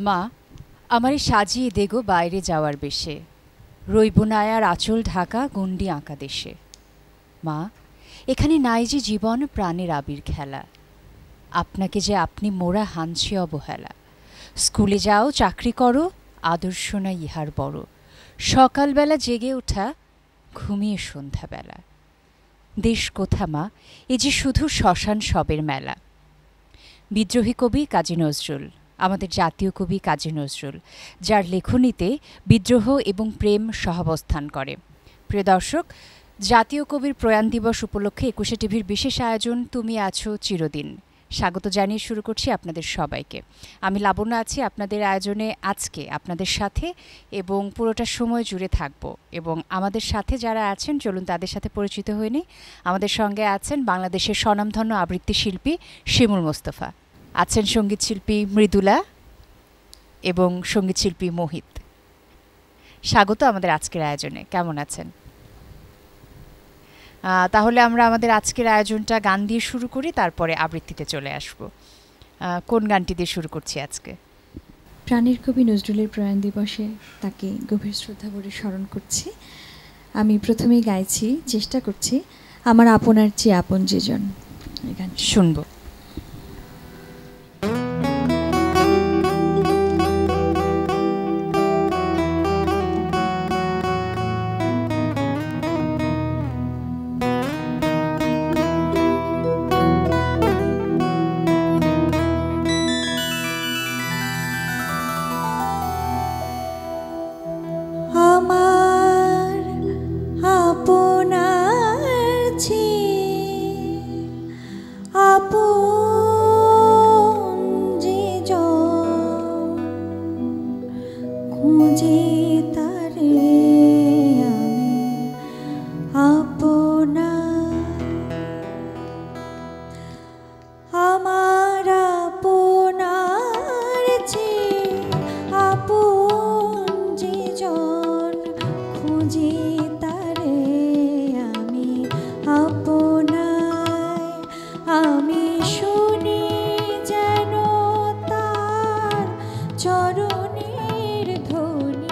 মা, আমারে সাজিয়ে দেগো বাইরে যাওয়ার বেশে, রইব না আর আঁচল ঢাকা গণ্ডি আঁকা দেশে। মা, এখানে নাই যে জীবন প্রাণের আবির খেলা, আপনাকে যে আপনি মোরা হানছে অবহেলা। স্কুলে যাও, চাকরি করো, আদর্শ না ইহার বড়, সকালবেলা জেগে ওঠা, ঘুমিয়ে সন্ধ্যাবেলা। দেশ কোথা মা, এ যে শুধু শ্মশান শবের মেলা। বিদ্রোহী কবি কাজী নজরুল, আমাদের জাতীয় কবি কাজী নজরুল, যার লেখনীতে বিদ্রোহ এবং প্রেম সহাবস্থান করে। প্রিয় দর্শক, জাতীয় কবির প্রয়াণ দিবস উপলক্ষে ২১শে টিভির বিশেষ আয়োজন তুমি আছো চিরদিন স্বাগত জানিয়ে শুরু করছি আপনাদের সবাইকে। আমি লাবণ্য আছি আপনাদের আয়োজনে আজকে আপনাদের সাথে এবং পুরোটা সময় জুড়ে থাকব। এবং আমাদের সাথে যারা আছেন চলুন তাদের সাথে পরিচিত হয়ে নিই। আমাদের সঙ্গে আছেন বাংলাদেশের স্বনামধন্য আবৃত্তি শিল্পী শিমুল মোস্তফা, আছেন সঙ্গীত শিল্পী মৃদুলা এবং সঙ্গীত শিল্পী মোহিত। স্বাগত আমাদের আজকের আয়োজনে। কেমন আছেন? তাহলে আমরা আমাদের আজকের আয়োজনটা গান দিয়ে শুরু করি, তারপরে আবৃত্তিতে চলে আসব। কোন গানটি দিয়ে শুরু করছি আজকে? প্রাণের কবি নজরুলের প্রয়াণ দিবসে তাকে গভীর শ্রদ্ধা ভরে স্মরণ করছি। আমি প্রথমেই গাইছি, চেষ্টা করছি, আমার আপনার চেয়ে আপন যেজন। এই গান শুনবো। চরণের ধ্বনি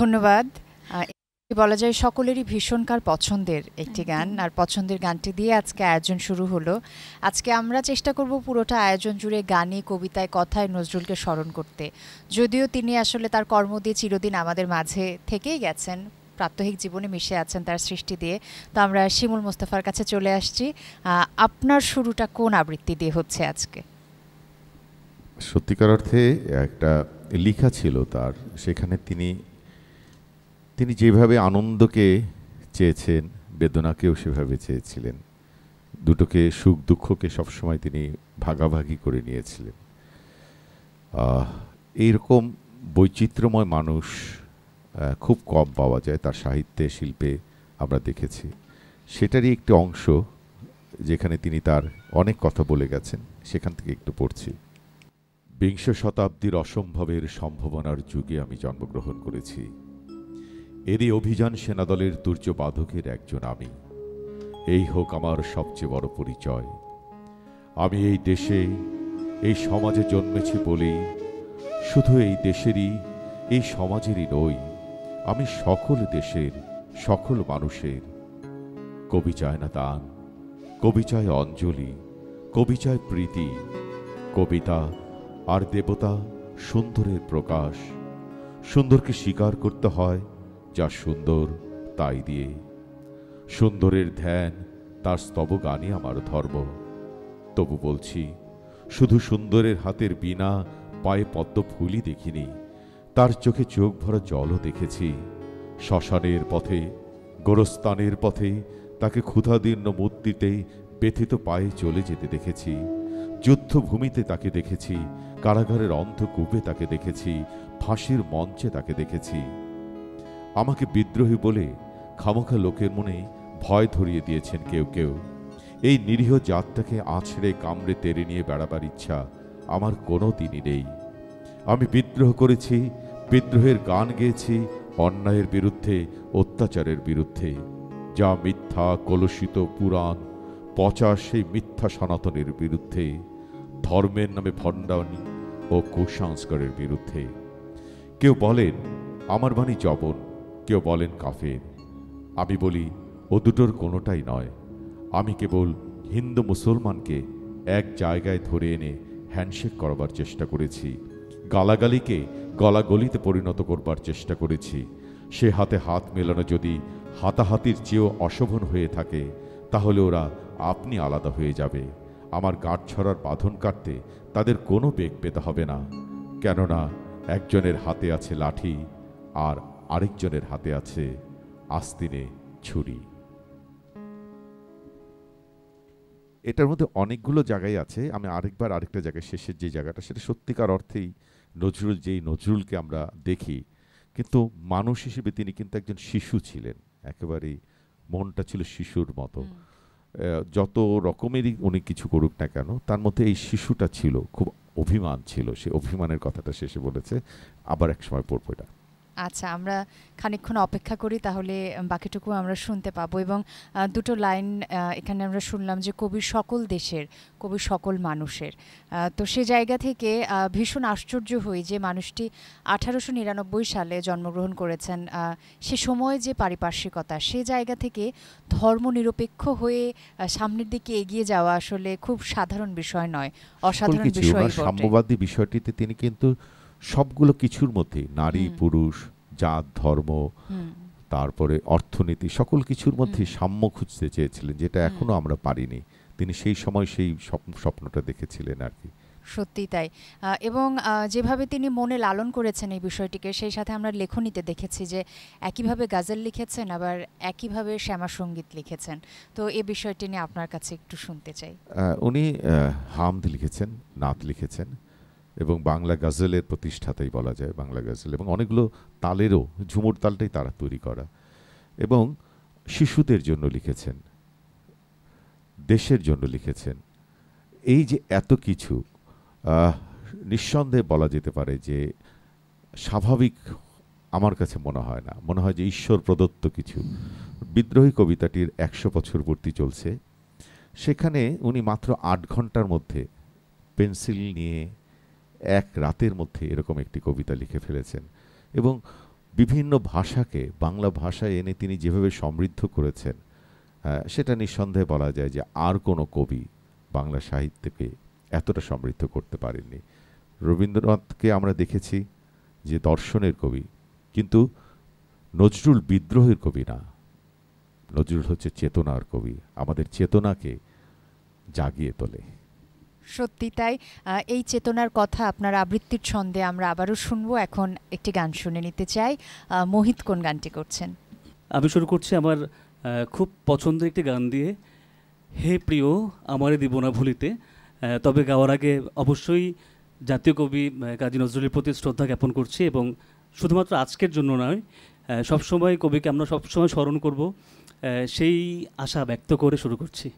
ধন্যবাদ। বলা যায় সকলেরই ভীষণকার পছন্দের একটি গান, আর পছন্দের গানটি দিয়ে আজকে আয়োজন শুরু হলো। আজকে আমরা চেষ্টা করব পুরোটা আয়োজন জুড়ে গানে, কবিতায়, কথায় নজরুলকে স্মরণ করতে। যদিও তিনি আসলে তার কর্ম দিয়ে চিরদিন আমাদের মাঝে থেকেই গেছেন, প্রাত্যহিক জীবনে মিশে আছেন তার সৃষ্টি দিয়ে। তো আমরা শিমুল মোস্তফার কাছে চলে আসছি। আপনার শুরুটা কোন আবৃত্তি দিয়ে হচ্ছে আজকে? সত্যিকার অর্থে একটা লেখা ছিল তার, সেখানে তিনি যেভাবে আনন্দকে চেয়েছেন, বেদনাকেও সেভাবে চেয়েছিলেন। দুটোকে, সুখ দুঃখকে সবসময় তিনি ভাগাভাগি করে নিয়েছিলেন। এইরকম বৈচিত্র্যময় মানুষ খুব কম পাওয়া যায় তার সাহিত্যে, শিল্পে আমরা দেখেছি। সেটারই একটি অংশ যেখানে তিনি তার অনেক কথা বলে গেছেন, সেখান থেকে একটু পড়ছি। বিংশ শতাব্দীর অসম্ভবের সম্ভাবনার যুগে আমি জন্মগ্রহণ করেছি। এরই অভিযান সেনাদলের দুর্যবাধকের একজন আমি। এই হোক আমার সবচেয়ে বড় পরিচয়। আমি এই দেশে, এই সমাজে জন্মেছি বলেই শুধু এই দেশেরই, এই সমাজেরই নই, আমি সকল দেশের, সকল মানুষের। কবি চায় না দান, কবি চায় অঞ্জলি, কবি চায় প্রীতি। কবিতা আর দেবতা সুন্দরের প্রকাশ। সুন্দরকে স্বীকার করতে হয় যা সুন্দর তাই দিয়ে। সুন্দরের ধ্যান, তার স্তব গানই আমার ধর্ম। তবু বলছি, শুধু সুন্দরের হাতের বীণা, পায়ে পদ্ম ফুলই দেখিনি, তার চোখে চোখ ভরা জলও দেখেছি। শ্মশানের পথে, গোরস্থানের পথে তাকে ক্ষুধাদীর্ণ মূর্তিতে ব্যথিত পায়ে চলে যেতে দেখেছি। যুদ্ধভূমিতে তাকে দেখেছি, কারাগারের অন্ধকূপে তাকে দেখেছি, ফাঁসির মঞ্চে তাকে দেখেছি। আমাকে বিদ্রোহী বলে খামোখা লোকের মনে ভয় ধরিয়ে দিয়েছেন কেউ কেউ। এই নিরীহ জাতটাকে আছড়ে কামড়ে তেড়ে নিয়ে বেড়াবার ইচ্ছা আমার কোনো দিনই নেই। আমি বিদ্রোহ করেছি, বিদ্রোহের গান গেয়েছি, অন্যায়ের বিরুদ্ধে, অত্যাচারের বিরুদ্ধে। যা মিথ্যা, কলুষিত, পুরাণ, পচা সেই মিথ্যা সনাতনের বিরুদ্ধে, ধর্মের নামে ভণ্ডামি ও কুসংস্কারের বিরুদ্ধে। কেউ বলেন আমার বাণী জবন, কেউ বলেন কাফের। আমি বলি ও দুটোর কোনোটাই নয়। আমি কেবল হিন্দু মুসলমানকে এক জায়গায় ধরে এনে হ্যান্ডশেক করবার চেষ্টা করেছি, গালাগালিকে গলাগলিতে পরিণত করবার চেষ্টা করেছি। সে হাতে হাত মেলানো যদি হাতাহাতির চেয়েও অশোভন হয়ে থাকে, তাহলে ওরা আপনি আলাদা হয়ে যাবে। আমার গাঁট ছড়ার বাঁধন কাটতে তাদের কোনো বেগ পেতে হবে না, কেননা একজনের হাতে আছে লাঠি আর আরেকজনের হাতে আছে আস্তিনে ছুরি। এটার মধ্যে অনেকগুলো জায়গায় আছে। আমি আরেকটা জায়গায়, শেষের যে জায়গাটা, সেটা সত্যিকার অর্থেই নজরুল, যেই নজরুলকে আমরা দেখি, কিন্তু মানুষ হিসেবে তিনি কিন্তু একজন শিশু ছিলেন। একেবারেই মনটা ছিল শিশুর মতো। যত রকমেরই উনি কিছু করুক না কেন, তার মধ্যে এই শিশুটা ছিল, খুব অভিমান ছিল। সে অভিমানের কথাটা শেষে বলেছে। আবার এক সময় পড়বো এটা। আচ্ছা, আমরা খানিকক্ষণ অপেক্ষা করি, তাহলে বাকিটুকু আমরা শুনতে পাবো। এবং দুটো লাইন এখানে আমরা শুনলাম যে কবির সকল দেশের, কবির সকল মানুষের। তো সে জায়গা থেকে ভীষণ আশ্চর্য হই যে মানুষটি 1899 সালে জন্মগ্রহণ করেছেন। সে সময় যে পারিপার্শ্বিকতা, সে জায়গা থেকে ধর্মনিরপেক্ষ হয়ে সামনের দিকে এগিয়ে যাওয়া আসলে খুব সাধারণ বিষয় নয়, অসাধারণ বিষয়। সাম্যবাদী বিষয়টিতে তিনি কিন্তু সবগুলো কিছুর মধ্যে, নারী পুরুষ, জাত ধর্ম, তারপরে অর্থনীতি, সকল কিছুর মধ্যে সাম্য খুঁজতে চেয়েছিলেন, যেটা এখনো আমরা পারিনি। তিনি সেই সময় সেই স্বপ্নটা দেখেছিলেন আর কি। সত্যি তাই। এবং যেভাবে তিনি মনে লালন করেছেন এই বিষয়টিকে, সেই সাথে আমরা লেখনীতে দেখেছি যে একইভাবে গাজল লিখেছেন, আবার একইভাবে শ্যামা সঙ্গীত লিখেছেন। তো এই বিষয়টি নিয়ে আপনার কাছে একটু শুনতে চাই। উনি হামদ লিখেছেন, নাত লিখেছেন, এবং বাংলা গজলের প্রতিষ্ঠাতাই বলা যায়। বাংলা গজল এবং অনেকগুলো তালেরও, ঝুমুর তালটাই তারা তৈরি করা। এবং শিশুদের জন্য লিখেছেন, দেশের জন্য লিখেছেন। এই যে এত কিছু, নিঃসন্দেহে বলা যেতে পারে যে স্বাভাবিক আমার কাছে মনে হয় না। মনে হয় যে ঈশ্বর প্রদত্ত কিছু। বিদ্রোহী কবিতাটির 100 বছর পূর্তি চলছে, সেখানে উনি মাত্র 8 ঘন্টার মধ্যে পেন্সিল নিয়ে এক রাতের মধ্যে এরকম একটি কবিতা লিখে ফেলেছেন। এবং বিভিন্ন ভাষাকে বাংলা ভাষায় এনে তিনি যেভাবে সমৃদ্ধ করেছেন, সেটা নিঃসন্দেহে বলা যায় যে আর কোনো কবি বাংলা সাহিত্যকে এতটা সমৃদ্ধ করতে পারেননি। রবীন্দ্রনাথকে আমরা দেখেছি যে দর্শনের কবি, কিন্তু নজরুল বিদ্রোহের কবি না, নজরুল হচ্ছে চেতনার কবি, আমাদের চেতনাকে জাগিয়ে তোলে। সত্যি তাই। এই চেতনার কথা আপনার আবৃত্তির ছন্দে আমরা আবারও শুনবো। এখন একটি গান শুনে নিতে চাই। মোহিত কোন গানটি করছেন? আমি শুরু করছি আমার খুব পছন্দের একটি গান দিয়ে, হে প্রিয় আমারে দিব না ভুলিতে। তবে গাওয়ার আগে অবশ্যই জাতীয় কবি কাজী নজরুলের প্রতি শ্রদ্ধা জ্ঞাপন করছি, এবং শুধুমাত্র আজকের জন্য নয়, সবসময় কবিকে আমরা সবসময় স্মরণ করব, সেই আশা ব্যক্ত করে শুরু করছি।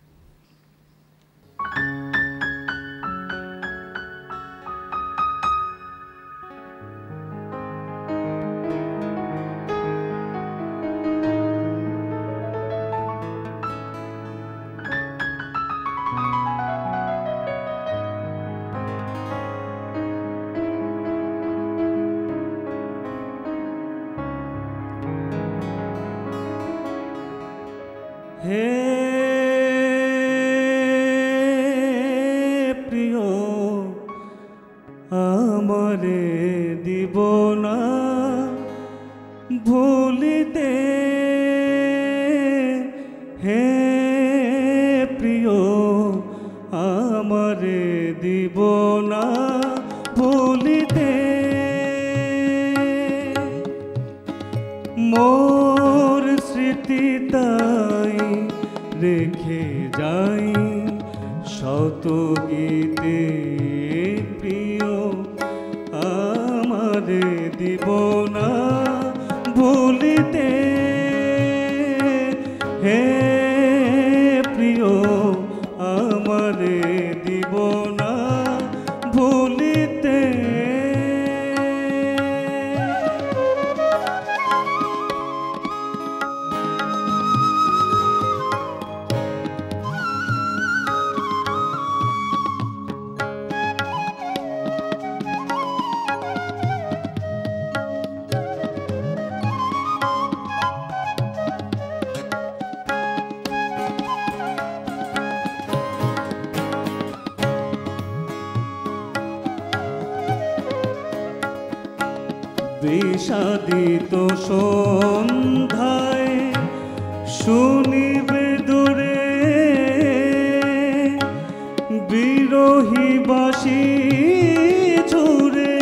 হে প্রিয় আমারে দিব না ভুলিতে, হে প্রিয় আমারে দিব না ভুলিতে, মোর স্মৃতি তাই রেখে যাই শত গীতে, প্রিয় আমারে দিব না ভুলিতে, হে প্রিয় আমারে দিব না ভুলিতে। বিষাদিত সন্ধ্যায় শুনিবে দূরে বিরহী বাঁশি ঝুরে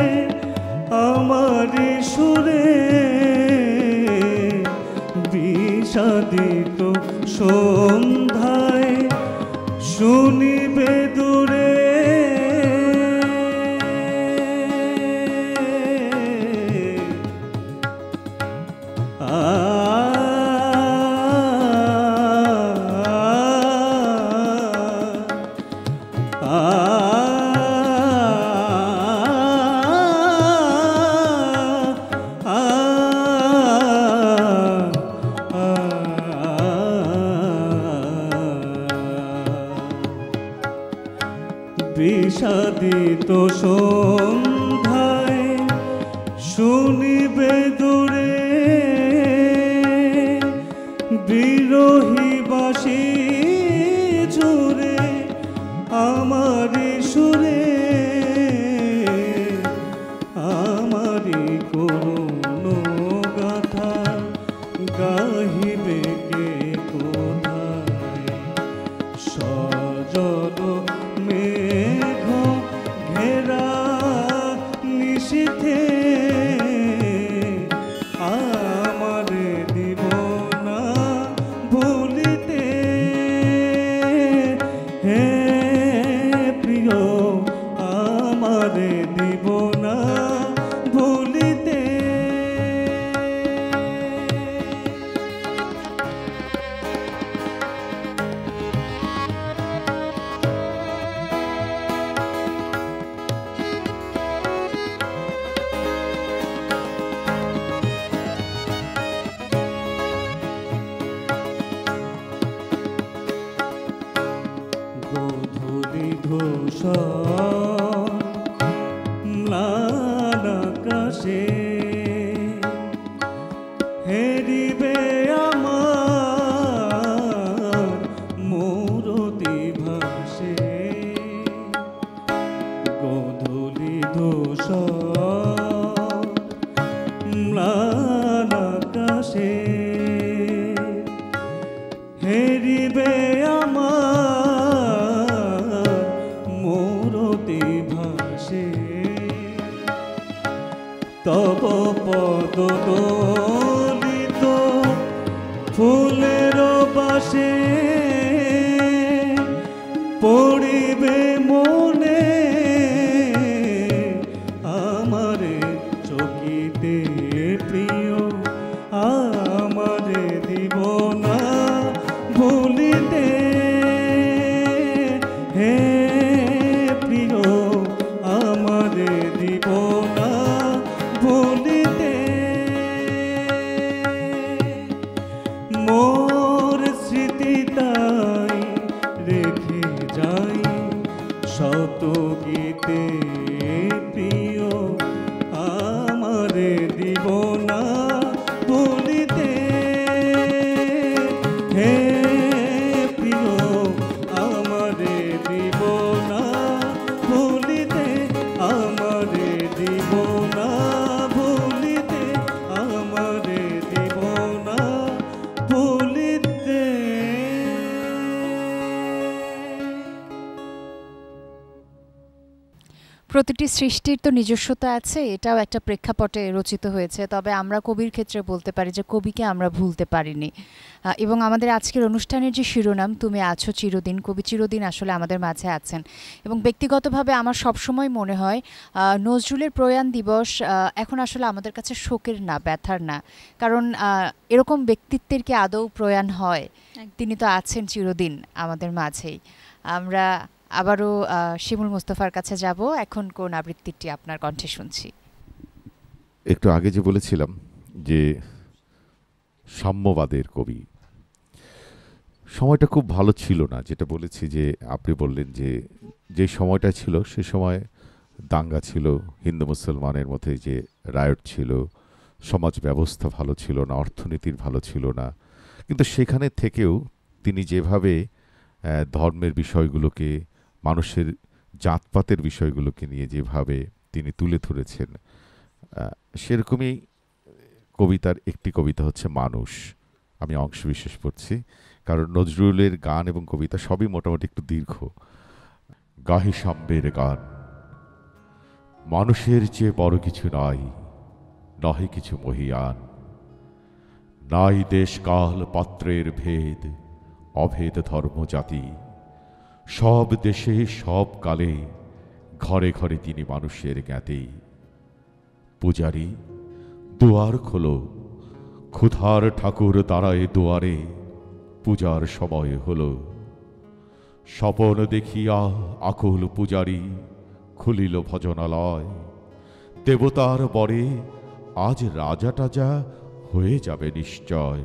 আমার সুরে, বিষাদিত সন্ধ্যায় শুনিবে দূরে বিষাদিত সন্ধ্যায় শুনিবে দূরে বিরহী বাঁশি ঝুরে আমার সুরে, আমারি করুণ গাথা গাহিবে কে কোথায়, সজল মেঘ ঘেরা নিশীথে আমারে দিব না ভুলিতে, হে প্রিয় আমারে দিব না ভুলিতে। গোধূলি ঘোষণ ম্লান আকাশে তব পদ দলিত ফুলের বাসে পড়িবে মনে আমারে চকিতে প্রিয় আমারে দিব না ভুলিতে হে প্রিয় আমারে দিব না ভুলিতে মোর স্মৃতি তাই রেখে যাই শত গীতে প্রিয় আমারে দিব না ভুলিতে হে প্রিয় আমারে দিব না ভুলিতে আমারে দিব না ভুলিতে আমারে দিব না ভুলিতে। প্রতিটি সৃষ্টির তো নিজস্বতা আছে, এটাও একটা প্রেক্ষাপটে রচিত হয়েছে। তবে আমরা কবির ক্ষেত্রে বলতে পারি যে কবিকে আমরা ভুলতে পারিনি। এবং আমাদের আজকের অনুষ্ঠানের যে শিরোনাম তুমি আছো চিরদিন, কবি চিরদিন আসলে আমাদের মাঝে আছেন। এবং ব্যক্তিগতভাবে আমার সবসময় মনে হয় নজরুলের প্রয়াণ দিবস এখন আসলে আমাদের কাছে শোকের না, ব্যথার না। কারণ এরকম ব্যক্তিত্বের কি আদৌ প্রয়াণ হয়? তিনি তো আছেন চিরদিন আমাদের মাঝেই। আমরা আবারও শিমুল মুস্তফার কাছে যাব। এখন কোন আবৃত্তিটি আপনার কণ্ঠে শুনছি? একটু আগে যে বলেছিলাম যে সাম্যবাদের কবি, সময়টা খুব ভালো ছিল না। যেটা বলেছি যে আপনি বললেন যে সময়টা ছিল সে সময় দাঙ্গা ছিল, হিন্দু মুসলমানের মধ্যে যে রায়ট ছিল, সমাজ ব্যবস্থা ভালো ছিল না, অর্থনীতির ভালো ছিল না। কিন্তু সেখানে থেকেও তিনি যেভাবে ধর্মের বিষয়গুলোকে, মানুষের জাতপাতের বিষয়গুলোকে নিয়ে যেভাবে তিনি তুলে ধরেছেন, সেরকমই কবিতার একটি কবিতা হচ্ছে মানুষ। আমি অংশবিশেষ পড়ছি, কারণ নজরুলের গান এবং কবিতা সবই মোটামুটি একটু দীর্ঘ। গাহি সাম্যের গান। মানুষের চেয়ে বড় কিছু নাই, নহে কিছু মহিয়ান। নাই দেশ কাল পাত্রের ভেদ, অভেদ ধর্ম জাতি। সব দেশে সব কালে, ঘরে ঘরে তিনি মানুষের জ্ঞাতি। পূজারী দুয়ার খোলো, ক্ষুধার ঠাকুর দাঁড়ায় দুয়ারে, পূজার সময় হলো। স্বপন দেখিয়া আকুল পূজারী, খুলিল ভজনালয়। দেবতার বরে আজ রাজা টাজা হয়ে যাবে নিশ্চয়।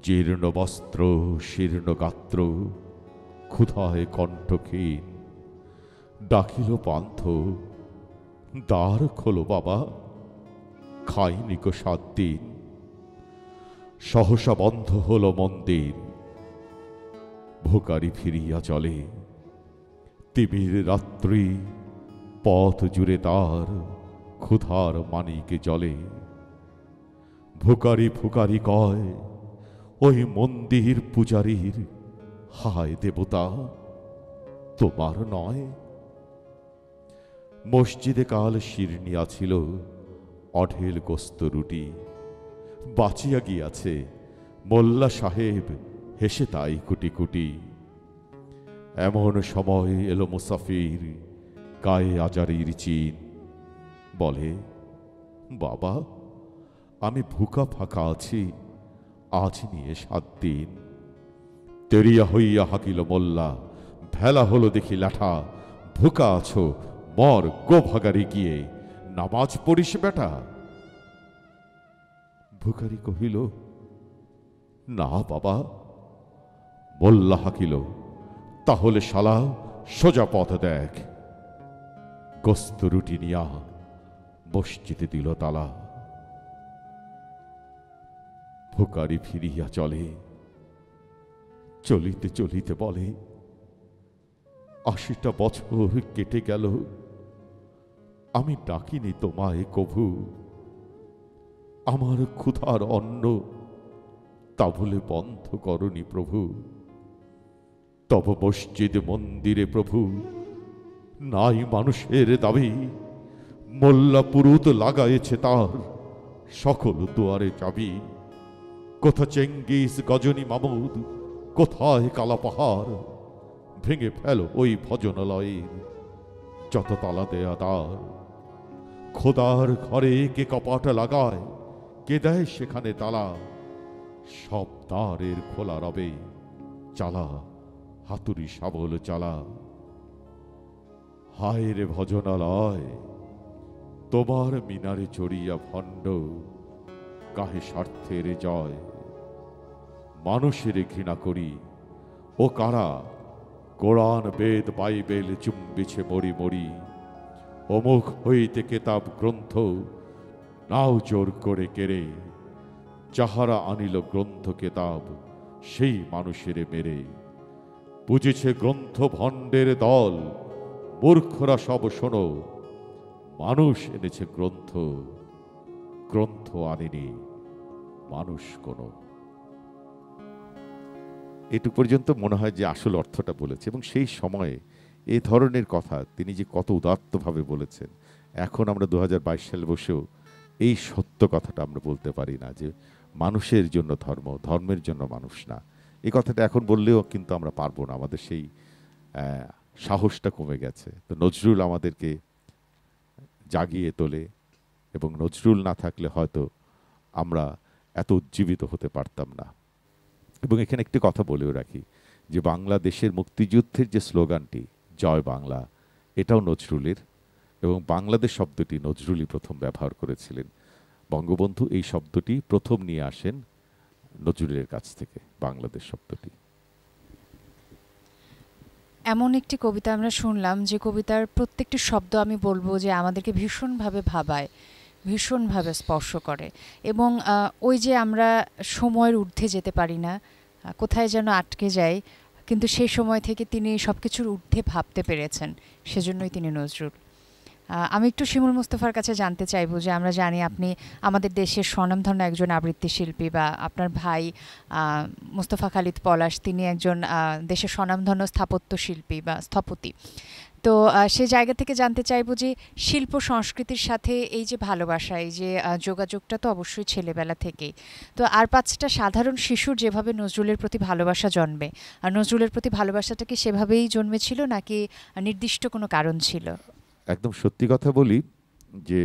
জীর্ণ বস্ত্র শীর্ণ গাত্র, ক্ষুধায় কণ্ঠক্ষীণ। ডাকিল পান্থ, দ্বার খোলো বাবা, খাইনি কো 7 দিন। সহসা বন্ধ হল মন্দির, ভোকারি ফিরিয়া চলে। তিমির রাত্রি পথ জুড়ে তার, ক্ষুধার মানিকে জলে। ভোকারি ফুকারি কয়, ওই মন্দির পূজারীর, হায় দেবতা তোমার নয়। মসজিদে কাল শিরনিয়া ছিল, অঢেল গোস্ত রুটি। বাঁচিয়া গিয়াছে মোল্লা সাহেব, হেসে তাই কুটি কুটি। এমন সময় এলো মুসাফির, গায়ে আজারির চিন। বলে, বাবা আমি ভুকা ফাঁকা আছি, আজ নিয়ে 7 দিন। তেরিয়া হইয়া হাকিল মোল্লা, ভেলা হলো দেখি লাঠা। ভুকা আছো, মর গো ভাগারি গিয়ে, নামাজ পড়িস বেটা। ভুকারি কহিল, না বাবা। মোল্লা হাকিল, তাহলে শালা সোজা পথ দেখ। গোস্ত রুটি নিয়া মসজিদে দিল তালা। ভুকারি ফিরিয়া চলে, চলিতে চলিতে বলে, 80টা বছর কেটে গেল, আমি ডাকিনি তোমায় কভু। আমার ক্ষুধার অন্ন তা বলে বন্ধ করনি প্রভু। তব মসজিদ মন্দিরে প্রভু, নাই মানুষের দাবি। মোল্লা পুরুত লাগাইছে তার সকল দুয়ারে চাবি। কোথা চেঙ্গিস গজনী মামুদ, কোথায় কালা পাহাড়, ভেঙে ফেল ওই ভজনালয়ের যত তালা দেয়া দ্বার। খোদার ঘরে কে কপাট লাগায়, কে দেয় সেখানে তালা, সব দ্বারের খোলা রবে চালা, হাতুড়ি শাবল চালা। হায় রে ভজনালয়, তোমার মিনারে চড়িয়া ভণ্ড কাহে স্বার্থের জয়। মানুষের ঘৃণা করি ও কারা, কোরআন বেদ বাইবেল চুম্বিছে মরি মরি। অমুখ হইতে কেতাব গ্রন্থ নাও জোর করে কেড়ে, যাহারা আনিল গ্রন্থ কেতাব সেই মানুষের মেরে। বুঝেছে গ্রন্থ ভণ্ডের দল, মূর্খরা সব শোনো, মানুষ এনেছে গ্রন্থ, গ্রন্থ আনেনি মানুষ কোনো। এটুকু পর্যন্ত মনে হয় যে আসল অর্থটা বলেছে, এবং সেই সময়ে এ ধরনের কথা তিনি যে কত উদাত্তভাবে বলেছেন। এখন আমরা 2022 সালে বসেও এই সত্য কথাটা আমরা বলতে পারি না যে মানুষের জন্য ধর্ম, ধর্মের জন্য মানুষ না। এই কথাটা এখন বললেও কিন্তু আমরা পারবো না, আমাদের সেই সাহসটা কমে গেছে। তো নজরুল আমাদেরকে জাগিয়ে তোলে, এবং নজরুল না থাকলে হয়তো আমরা এত উজ্জীবিত হতে পারতাম না। এবং এখানে একটি কথা বলেও রাখি যে বাংলাদেশের মুক্তিযুদ্ধের যে স্লোগানটি জয় বাংলা, এটাও নজরুলের, এবং বাংলাদেশ শব্দটি নজরুলই প্রথম ব্যবহার করেছিলেন। বঙ্গবন্ধু এই শব্দটি প্রথম নিয়ে আসেন নজরুলের কাছ থেকে, বাংলাদেশ শব্দটি। এমন একটি কবিতা আমরা শুনলাম যে কবিতার প্রত্যেকটি শব্দ আমি বলবো যে আমাদেরকে ভীষণভাবে ভাবায়, ভীষণভাবে স্পর্শ করে। এবং ওই যে আমরা সময়ের ঊর্ধ্বে যেতে পারি না, কোথায় যেন আটকে যাই, কিন্তু সেই সময় থেকে তিনি সব কিছুর ঊর্ধ্বে ভাবতে পেরেছেন, সেজন্যই তিনি নজরুল। আমি একটু শিমুল মুস্তফার কাছে জানতে চাইবো যে আমরা জানি আপনি আমাদের দেশের স্বনামধন্য একজন আবৃত্তি শিল্পী, বা আপনার ভাই মুস্তফা খালিদ পলাশ তিনি একজন দেশের স্বনামধন্য স্থাপত্য শিল্পী বা স্থপতি। তো সে জায়গা থেকে জানতে চাইবো যে শিল্প সংস্কৃতির সাথে এই যে ভালোবাসা, এই যে যোগাযোগটা তো অবশ্যই ছেলেবেলা থেকেই। তো আর 5টা সাধারণ শিশুর যেভাবে নজরুলের প্রতি ভালোবাসা জন্মে, আর নজরুলের প্রতি ভালোবাসাটা কি সেভাবেই জন্মেছিল নাকি নির্দিষ্ট কোনো কারণ ছিল? একদম সত্যি কথা বলি যে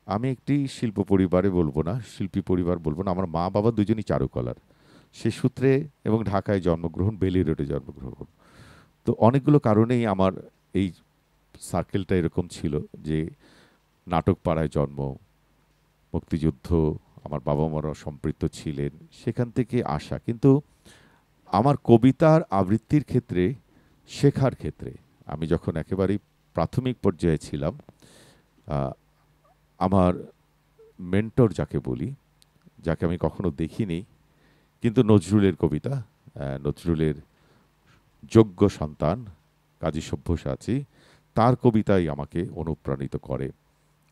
আমি একটি শিল্প পরিবারে বলবো না, শিল্পী পরিবার বলবো না, আমার মা বাবা দুজনই চারুকলার, সে সূত্রে, এবং ঢাকায় জন্মগ্রহণ, বেলি রোডে জন্মগ্রহণ। তো অনেকগুলো কারণেই আমার এই সার্কেলটা এরকম ছিল যে নাটক পাড়ায় জন্ম, মুক্তিযুদ্ধ, আমার বাবা মারা সম্পৃক্ত ছিলেন, সেখান থেকে আসা। কিন্তু আমার কবিতার আবৃত্তির ক্ষেত্রে, শেখার ক্ষেত্রে আমি যখন একেবারেই প্রাথমিক পর্যায়ে ছিলাম, আমার মেন্টর যাকে বলি, যাকে আমি কখনো দেখিনি, কিন্তু নজরুলের কবিতা, নজরুলের যোগ্য সন্তান কাজী সব্যসাচী, তার কবিতাই আমাকে অনুপ্রাণিত করে।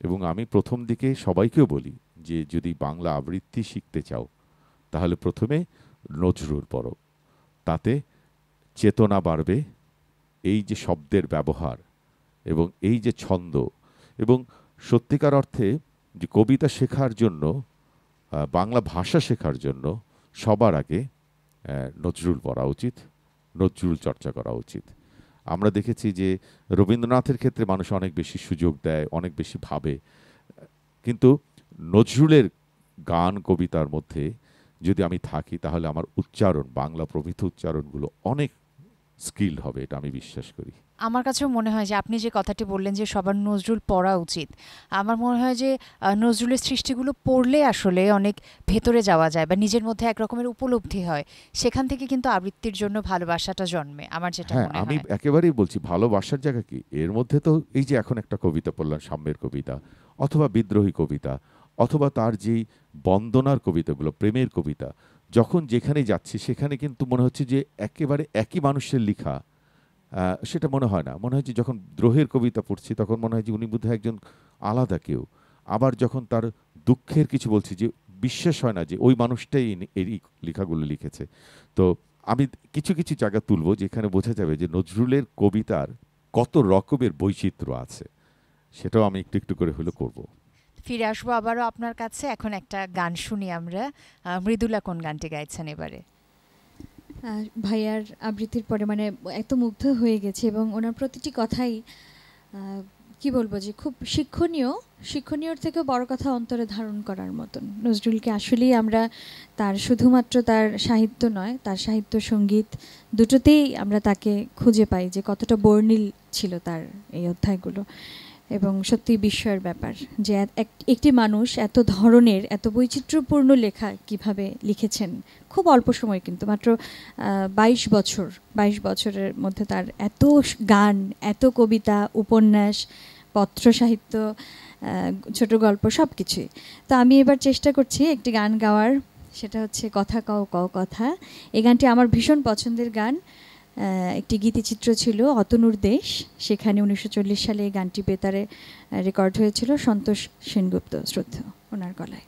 এবং আমি প্রথম দিকে সবাইকেও বলি যে যদি বাংলা আবৃত্তি শিখতে চাও তাহলে প্রথমে নজরুল পড়ো, তাতে চেতনা বাড়বে, এই যে শব্দের ব্যবহার এবং এই যে ছন্দ, এবং সত্যিকার অর্থে যে কবিতা শেখার জন্য, বাংলা ভাষা শেখার জন্য সবার আগে নজরুল পড়া উচিত, নজরুল চর্চা করা উচিত। আমরা দেখেছি যে রবীন্দ্রনাথের ক্ষেত্রে মানুষ অনেক বেশি সুযোগ দেয়, অনেক বেশি ভাবে, কিন্তু নজরুলের গান কবিতার মধ্যে যদি আমি থাকি তাহলে আমার উচ্চারণ, বাংলা প্রভৃত উচ্চারণগুলো অনেক স্কিল হবে, এটা আমি বিশ্বাস করি। আমার কাছেও মনে হয় যে আপনি যে কথাটি বললেন যে সবার নজরুল পড়া উচিত, আমার মনে হয় যে নজরুলের সৃষ্টিগুলো পড়লে আসলে অনেক ভেতরে যাওয়া যায়, বা নিজের মধ্যে এক রকমের উপলব্ধি হয়, সেখান থেকে কিন্তু আবৃত্তির জন্য ভালোবাসাটা জন্মে, আমার যেটা মনে হয়। আমি একেবারেই বলছি ভালোবাসার জায়গা কি এর মধ্যে, তো এই যে এখন একটা কবিতা পড়লাম, সাম্যের কবিতা অথবা বিদ্রোহী কবিতা, অথবা তার যেই বন্দনার কবিতাগুলো, প্রেমের কবিতা, যখন যেখানে যাচ্ছি সেখানে কিন্তু মনে হচ্ছে যে একেবারে একই মানুষের লেখা, সেটা মনে হয় না। মনে হয় যে যখন দ্রোহের কবিতা পড়ছি তখন মনে হয় যে উনি বোধহয় একজন আলাদা কেউ। আবার যখন তার দুঃখের কিছু বলছি, যে বিশ্বাস হয় না যে ওই মানুষটাই এই লেখাগুলো লিখেছে। তো আমি কিছু কিছু জায়গা তুলব যেখানে বোঝা যাবে যে নজরুলের কবিতার কত রকমের বৈচিত্র্য আছে। সেটাও আমি একটু একটু করে হলেও করব। ফিরে আসবো আবারও আপনার কাছে। এখন একটা গান শুনি আমরা। মৃদুলা কোন গানটি গাইছেন এবারে? ভাইয়ার আবৃত্তির পরে মানে এত মুগ্ধ হয়ে গেছে এবং ওনার প্রতিটি কথাই কি বলবো যে খুব শিক্ষণীয়র থেকেও বড় কথা অন্তরে ধারণ করার মতন। নজরুলকে আসলেই আমরা তার শুধুমাত্র তার সাহিত্য নয়, তার সাহিত্য সঙ্গীত দুটোতেই আমরা তাকে খুঁজে পাই যে কতটা বর্ণিল ছিল তার এই অধ্যায়গুলো। এবং সত্যি বিস্ময়ের ব্যাপার যে একটি মানুষ এত ধরনের এত বৈচিত্র্যপূর্ণ লেখা কিভাবে লিখেছেন খুব অল্প সময়, কিন্তু মাত্র 22 বছরের মধ্যে তার এত গান, এত কবিতা, উপন্যাস, পত্র সাহিত্য, ছোট গল্প সব কিছুই। তো আমি এবার চেষ্টা করছি একটি গান গাওয়ার, সেটা হচ্ছে কথা কও কও কথা। এই গানটি আমার ভীষণ পছন্দের গান। একটি গীতিচিত্র ছিল অতনুর দেশ, সেখানে 1940 সালে এই গানটি বেতারে রেকর্ড হয়েছিল সন্তোষ সেনগুপ্ত শ্রদ্ধেয়, ওনার গলায়।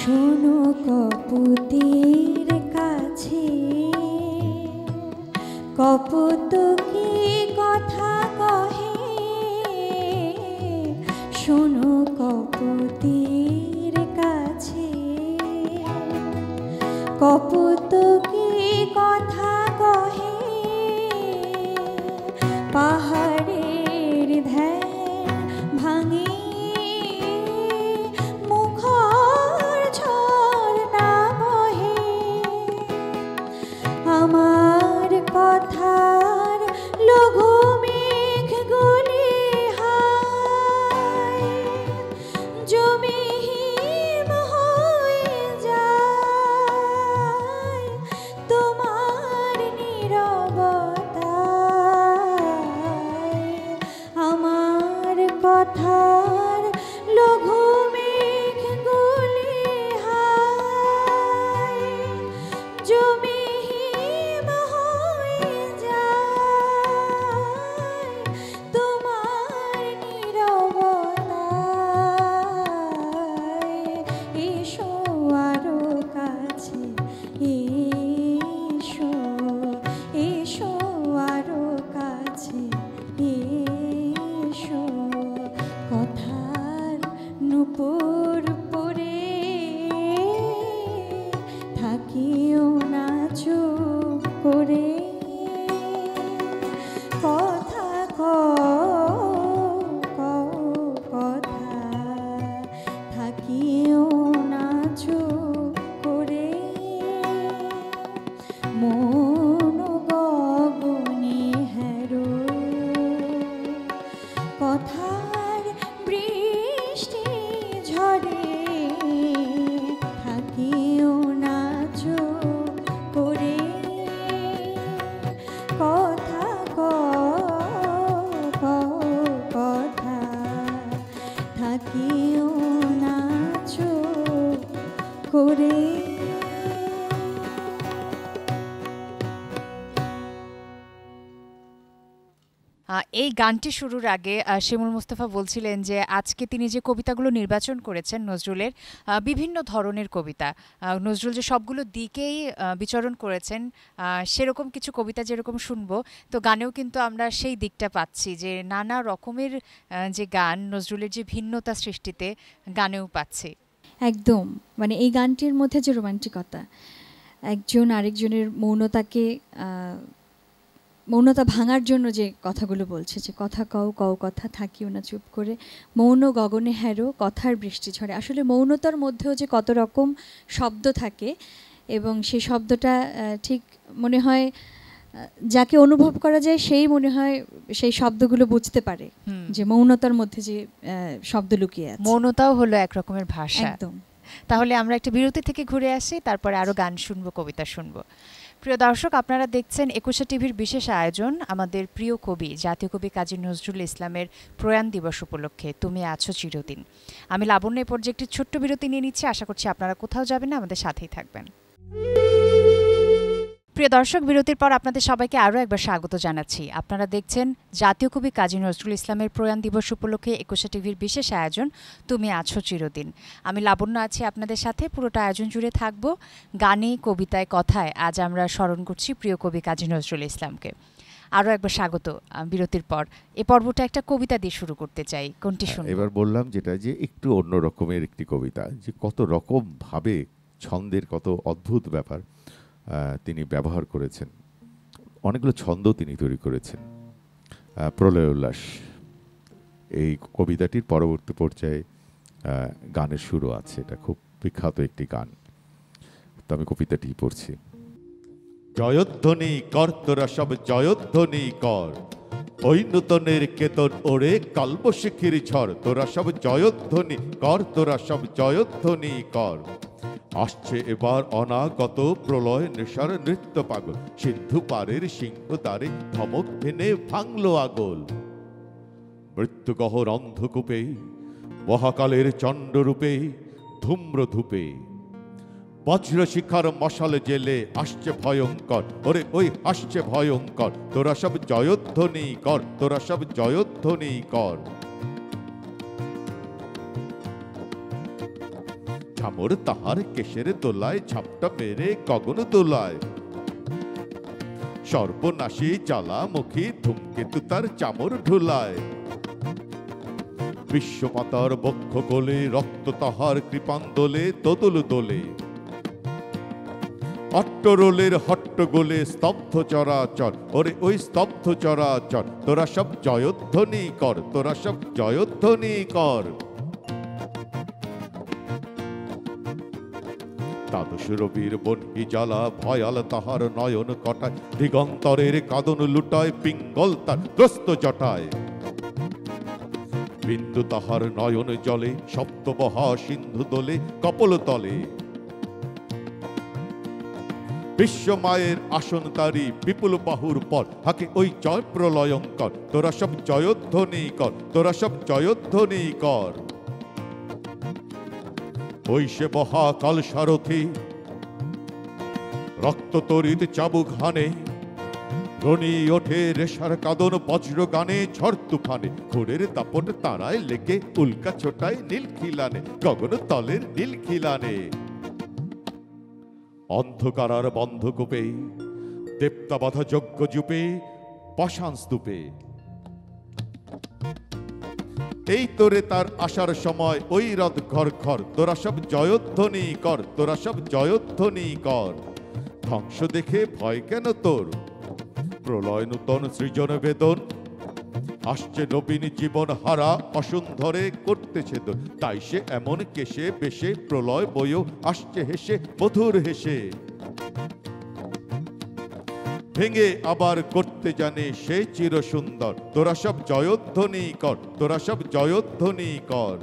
শোনো কপুতের কাছে কপুত কি কথা কহে, শোনো কপুতের কাছে কপুত কি কথা কহে, পাহাড়ের ধ্যান ভাঙে আমার কথার লঘু মেঘ গলে হায় জমিহীন হয়ে যায় তোমার নীরব এই গানটি শুরুর আগে শিমুল মুস্তাফা বলছিলেন যে আজকে তিনি যে কবিতাগুলো নির্বাচন করেছেন নজরুলের বিভিন্ন ধরনের কবিতা, নজরুল যে সবগুলো দিকেই বিচরণ করেছেন সেরকম কিছু কবিতা যেরকম শুনবো, তো গানেও কিন্তু আমরা সেই দিকটা পাচ্ছি যে নানা রকমের যে গান নজরুলের যে ভিন্নতা সৃষ্টিতে গানেও পাচ্ছি। একদম, মানে এই গানটির মধ্যে যে রোমান্টিকতা, একজন আরেকজনের মৌনতা ভাঙার জন্য যে কথাগুলো বলছে, যে কথা কও কও কথা থাকিও না চুপ করে, মৌন গগনে হ্যারো কথার বৃষ্টি ঝরে। আসলে মৌনতার মধ্যেও যে কত রকম শব্দ থাকে এবং সেই শব্দটা ঠিক মনে হয় যাকে অনুভব করা যায় সেই মনে হয় সেই শব্দগুলো বুঝতে পারে যে মৌনতার মধ্যে যে শব্দ লুকিয়ে আছে। মৌনতাও হলো এক রকমের ভাষা। একদম। তাহলে আমরা একটা বিরতি থেকে ঘুরে আসি, তারপরে আরো গান শুনবো, কবিতা শুনবো। প্রিয় দর্শক, আপনারা দেখছেন একুশে টিভির বিশেষ আয়োজন আমাদের প্রিয় কবি জাতীয় কবি কাজী নজরুল ইসলামের প্রয়াণ দিবস উপলক্ষে তুমি আছো চিরদিন। আমি লাবণ্য এই পর্যায়ে একটি ছোট্ট বিরতি নিয়ে নিচ্ছি, আশা করছি আপনারা কোথাও যাবেন না, আমাদের সাথেই থাকবেন। প্রিয় দর্শক, বিরতির পর আপনাদের সবাইকে আরও একবার স্বাগত জানাচ্ছি। আপনারা দেখছেন জাতীয় কবি কাজী নজরুল ইসলামের প্রয়াণ দিবস উপলক্ষে একুশে টিভির বিশেষ আয়োজন তুমি আছো চিরদিন। আমি লাবণ্য আছি আপনাদের সাথে, পুরোটা আয়োজন জুড়ে থাকব গানে, কবিতায়, কথায়। আজ আমরা স্মরণ করছি প্রিয় কবি কাজী নজরুল ইসলামকে। আরও একবার স্বাগত বিরতির পর। এ পর্বটা একটা কবিতা দিয়ে শুরু করতে চাই, কোনটি শুনুন? এবার বললাম যেটা, যে একটু অন্য রকমের একটি কবিতা, যে কত রকম ভাবে ছন্দের কত অদ্ভুত ব্যাপার তিনি ব্যবহার করেছেন। অনেকগুলো ছন্দ তিনি তৈরি করেছেন। প্রলয় উল্লাস এই কবিতাটির পরবর্তী পর্যায়ে গানের শুরু আছে, এটা খুব বিখ্যাত একটি গান। তো আমি কবিতাটি পড়ছি। জয়ধ্বনি কর তোরা সব জয়ধ্বনি কর, ওই নূতনের কেতন ওরে কালবশিখির ঝড়, তোরা সব জয়ধ্বনি কর, তোরা সব জয়ধ্বনি কর। আসছে এবার অনাগত প্রলয় নেশার নৃত্য পাগল, সিন্ধু পারের সিংহ দ্বারে ধমক ভেনে ভাঙলো আগল। মৃত্যুগহর অন্ধকূপে মহাকালের চণ্ডরূপে ধূম্র ধূপে, বজ্র শিখার মশাল জেলে আসছে ভয়ঙ্কর, ওরে ওই আসছে ভয়ঙ্কর। তোরা সব জয়ধ্বনি কর, তোরা সব জয়ধ্বনি কর। ঝামর তাহার কেশের দোলায় ঝাপটা মেরে গগন দোলায়, সর্বনাশী জ্বালামুখী ধূমকেতু তার চামর ঢুলায়। বিশ্বমাতার বক্ষ কোলে রক্ত তাহার কৃপান্দোলে দোদল দোলে, অট্টরোলের হট্টগোলে স্তব্ধ চরাচর, ওরে ওই স্তব্ধ চরাচর। তোরা সব জয়ধ্বনি কর, তোরা সব জয়ধ্বনি কর। দ্বাদশ রবির বন্হি জ্বালা ভয়াল তাহার নয়ন কটায়, দিগন্তরের কাদন লুটায় পিঙ্গল তার ত্রস্ত জটায়। বিন্দু তাহার নয়ন জলে সপ্তবহা সিন্ধু দোলে কপল তলে, বিশ্বমায়ের আসন তারি বিপুল বাহুর পর হাকে ওই জয় প্রলয়ঙ্কর। তোরা সব জয়ধ্বনি কর, তোরা সব জয়ধ্বনি কর। ওই সে বহা কাল সারথি রক্ত তরিত চাবুক হানে, রনি ওঠে রেশার কাদন বজ্র গানে ঝড় তুফানে। ঘোরের দাপট তারায় লেগে উল্কা ছোটায় নীল খিলানে, গগন তলের নীল খিলানে। অন্ধকারার বন্ধকূপে দেবতা বাধা যজ্ঞ জুপে পাষাণ স্তূপে, এই তোরে তার আসার সময় ওই রথ ঘর ঘর। তোরা সব জয়ধ্বনি কর, তোরা সব জয়ধ্বনি কর। ধ্বংস দেখে ভয় কেন তোর, প্রলয় নূতন সৃজন বেদন। আসছে নবীন জীবন হারা অসুন্ধরে করতেছে দোল, তাই সে এমন কেশে বেশে প্রলয় বয়েও আসছে হেসে মধুর হেসে। ভেঙে আবার করতে জানে সে চির সুন্দর। তোরা সব জয়ধ্বনি কর, তোরা সব জয়ধ্বনি কর।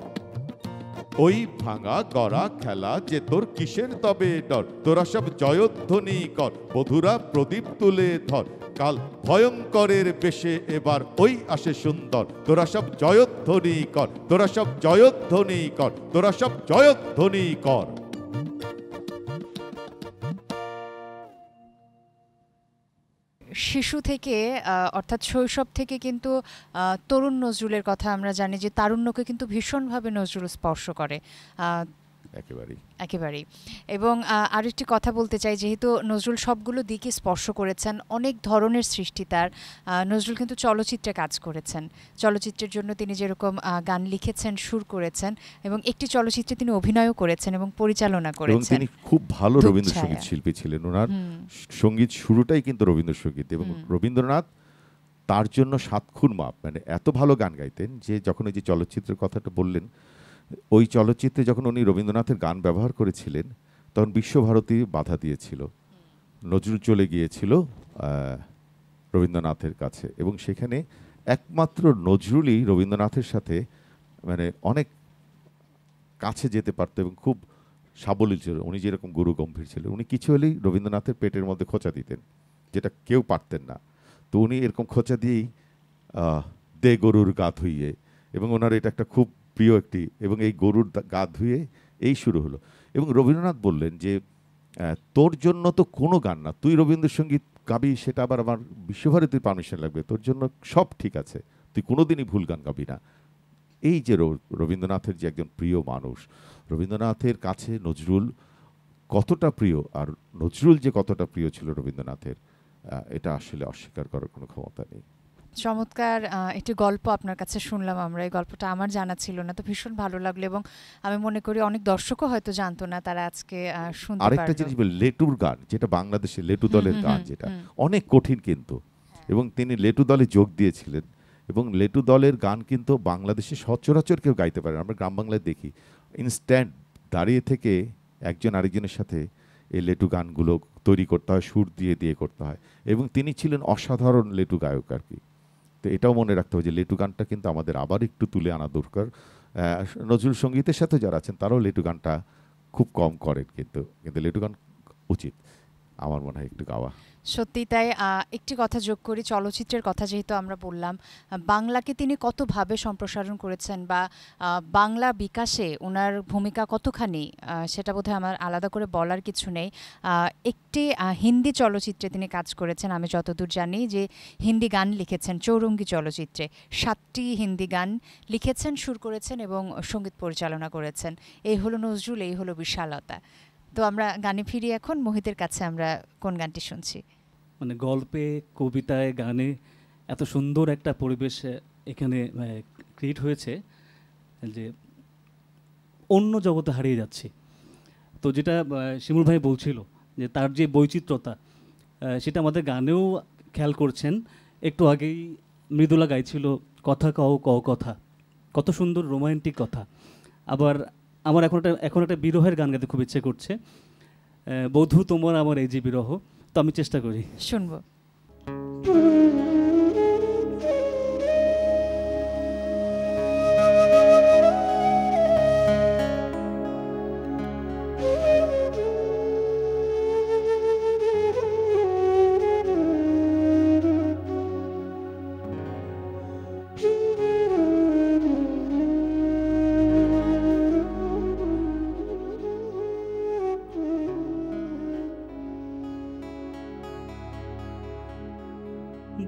ওই ভাঙা গড়া খেলা যে তোর কিসের তবে ডর। তোরা সব জয়ধ্বনি কর, বধুরা প্রদীপ তুলে ধর। কাল ভয়ঙ্করের বেশে এবার ওই আসে সুন্দর। তোরা সব জয়ধ্বনি কর, তোরা সব জয়ধ্বনি কর, তোরা সব জয়ধ্বনি কর। শিশু থেকে অর্থাৎ শৈশব থেকে কিন্তু তরুণ নজরুলের কথা আমরা জানি যে তারুণ্যকে কিন্তু ভীষণভাবে নজরুল স্পর্শ করে একেবারেই। এবং আরেকটি কথা বলতে চাই, যেহেতু নজরুল সবগুলো দিকে স্পর্শ করেছেন, অনেক ধরনের সৃষ্টি তার। নজরুল কিন্তু চলচ্চিত্রে কাজ করেছেন, চলচ্চিত্রের জন্য তিনি যেরকম গান লিখেছেন, সুর করেছেন, এবং একটি চলচ্চিত্রে তিনি অভিনয়ও করেছেন এবং পরিচালনা করেছেন। এবং তিনি খুব ভালো রবীন্দ্রসঙ্গীত শিল্পী ছিলেন। ওনার সঙ্গীত শুরুটাই কিন্তু রবীন্দ্রসঙ্গীত, এবং রবীন্দ্রনাথ তার জন্য 7 খুন মাপ, মানে এত ভালো গান গাইতেন যে যখন এই যে চলচ্চিত্রের কথাটা বললেন, ওই চলচ্চিত্রে যখন উনি রবীন্দ্রনাথের গান ব্যবহার করেছিলেন তখন বিশ্বভারতী বাধা দিয়েছিল। নজরুল চলে গিয়েছিল রবীন্দ্রনাথের কাছে, এবং সেখানে একমাত্র নজরুলই রবীন্দ্রনাথের সাথে মানে অনেক কাছে যেতে পারত এবং খুব সাবলীল ছিল। উনি যেরকম গুরু গম্ভীর ছিলেন, উনি কিছু হলেই রবীন্দ্রনাথের পেটের মধ্যে খোঁচা দিতেন, যেটা কেউ পারতেন না। তো উনি এরকম খোঁচা দিয়েই দে গরুর গা ধুইয়ে, এবং ওনার এটা একটা খুব প্রিয় একটি, এবং এই গরুর গা ধুয়ে এই শুরু হলো। এবং রবীন্দ্রনাথ বললেন যে তোর জন্য তো কোনো গান না, তুই রবীন্দ্রসঙ্গীত গাবি, সেটা আবার আমার বিশ্বভারতীর পারমিশন লাগবে, তোর জন্য সব ঠিক আছে, তুই কোনোদিনই ভুল গান গাবি না। এই যে রবীন্দ্রনাথের যে একজন প্রিয় মানুষ, রবীন্দ্রনাথের কাছে নজরুল কতটা প্রিয়, আর নজরুল যে কতটা প্রিয় ছিল রবীন্দ্রনাথের, এটা আসলে অস্বীকার করার কোনো ক্ষমতা নেই। চমৎকার একটি গল্প আপনার কাছে শুনলাম আমরা, এই গল্পটা আমার জানা ছিল না, তো ভীষণ ভালো লাগলো, এবং আমি মনে করি অনেক দর্শকও হয়তো জানতো না, তারা আজকে শুনতে পারলো। আরেকটা জিনিস বলি, লেটুর গান, যেটা বাংলাদেশের লেটু দলের গান, যেটা অনেক কঠিন কিন্তু, এবং তিনি লেটু দলে যোগ দিয়েছিলেন, এবং লেটু দলের গান কিন্তু বাংলাদেশে সচরাচর কেউ গাইতে পারে। আমরা গ্রাম বাংলায় দেখি ইনস্ট্যান্ট দাঁড়িয়ে থেকে একজন আরেকজনের সাথে এই লেটু গানগুলো তৈরি করতে হয়, সুর দিয়ে দিয়ে করতে হয়, এবং তিনি ছিলেন অসাধারণ লেটু গায়ক আর কি। তো এটাও মনে রাখতে হবে যে লেটু গানটা কিন্তু আমাদের আবার একটু তুলে আনা দরকার। নজরুল সঙ্গীতের সাথে যারা আছেন তারাও লেটু গানটা খুব কম করেন, কিন্তু লেটু গান উচিত আমার মনে হয় একটু গাওয়া। সত্যি তাই। একটি কথা যোগ করি, চলচ্চিত্রের কথা যেহেতু আমরা বললাম, বাংলাকে তিনি কতভাবে সম্প্রসারণ করেছেন, বা বাংলা বিকাশে ওনার ভূমিকা কতখানি, সেটা বোধহয় আমার আলাদা করে বলার কিছু নেই। একটি হিন্দি চলচ্চিত্রে তিনি কাজ করেছেন, আমি যতদূর জানি, যে হিন্দি গান লিখেছেন চৌরঙ্গি চলচ্চিত্রে। 7টি হিন্দি গান লিখেছেন, সুর করেছেন এবং সঙ্গীত পরিচালনা করেছেন। এই হলো নজরুল, এই হলো বিশালতা। তো আমরা গানে ফিরি এখন। মোহিতের কাছে আমরা কোন গানটি শুনছি? মানে গল্পে, কবিতায়, গানে এত সুন্দর একটা পরিবেশ এখানে ক্রিয়েট হয়েছে যে অন্য জগতে হারিয়ে যাচ্ছি। তো যেটা শিমুল ভাই বলছিল যে তার যে বৈচিত্র্যতা, সেটা আমাদের গানেও খেয়াল করছেন। একটু আগেই মৃদুলা গাইছিল কথা কও কও কথা, কত সুন্দর রোমান্টিক কথা। আবার আমার এখন একটা বিরহের গান গাইতে খুব ইচ্ছে করছে, বধূ তোমার আমার এই যে বিরহ। তো আমি চেষ্টা করি, শুনবো।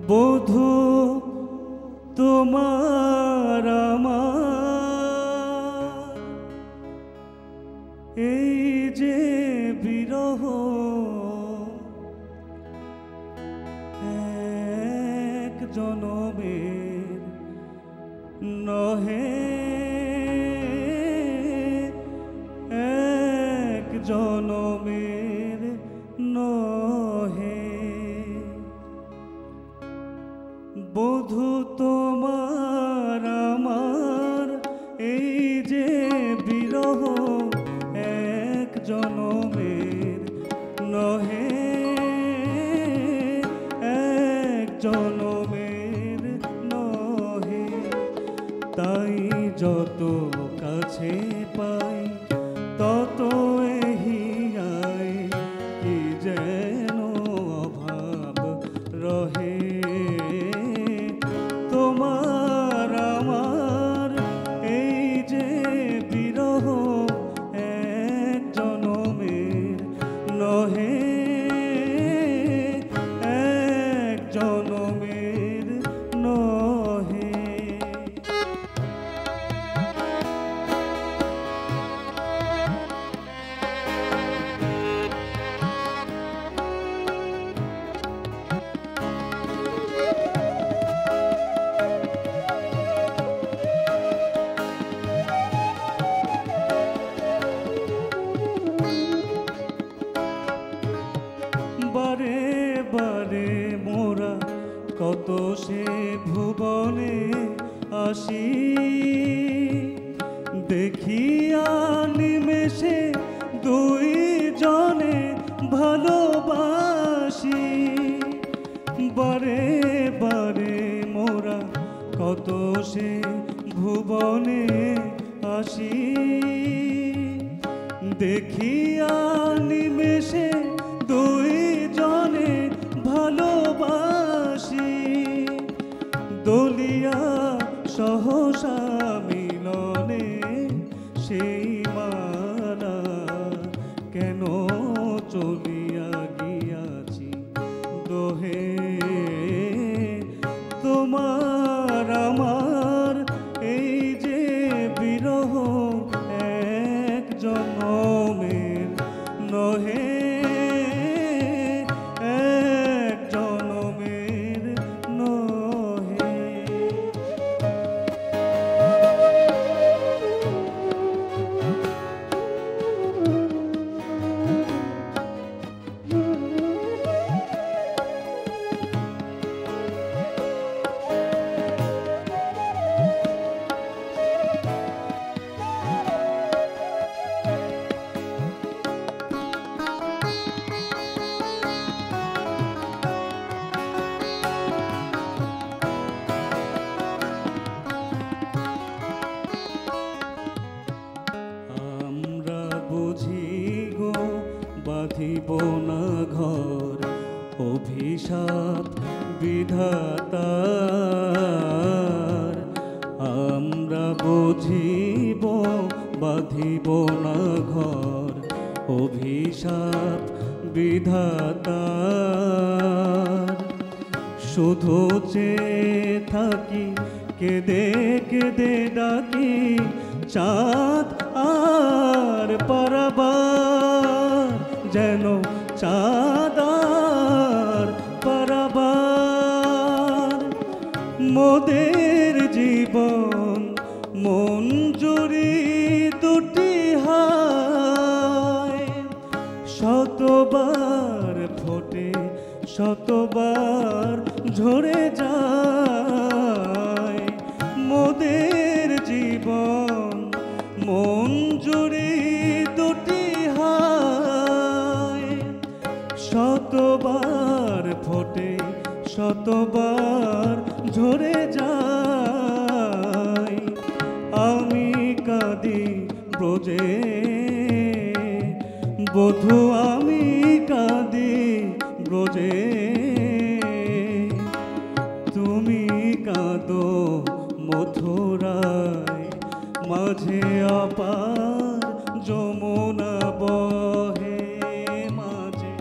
বধূ তোমার আমার এই যে বিরহ, এক জনমের নহে, এক জনমের নহে। বধূ তোমার আমার এই যে বিরহ, এক জনমের নহে, এক জনমের নহে। তাই যত কাছে পাই তত এহিয়ায় কি যেন অভাব রহে। তোমার আমার এই যে বিরহ, এক জনমের নহে, এক ভুবনে আসি, দেখিয়া নিমেষে দুই জনে ভালোবাসি। বারে বারে মোরা কত সে ভুবনে আসি, দেখিয়া নিমেষে দুই জনে ভালোবাসি। দলিয়া সহসা মিলনে সেই মালা কেন চলিয়া গিয়াছি দোহে। তোমার আমার এই যে বিরহ এক জনমের নহে, এক জনমের নহে। আমরা বুঝি গো বাঁধিব না ঘর, অভিশাপ বিধাতার। আমরা বুঝিব বাঁধিব না ঘর, অভিশাপ বিধাতার। শুধু চেয়ে থাকি কেঁদে কেঁদে ডাকি চাঁদ আর পারাবার, যেন চাঁদ আর পারাবার। মোদের জীবন মঞ্জুরি দুটি হায়, শতবার ফোটে শতবার ঝরে যায়। মোদের জীবন মঞ্জুরি দুটি হায়, শতবার ফোটে শতবার ঝরে যায়। আমি কাঁদি ব্রজে বধূ, আমি কাঁদি ব্রজে, তুমি কাঁদো মথুরায়। মাঝে অপার যমুনা বহে, মাঝে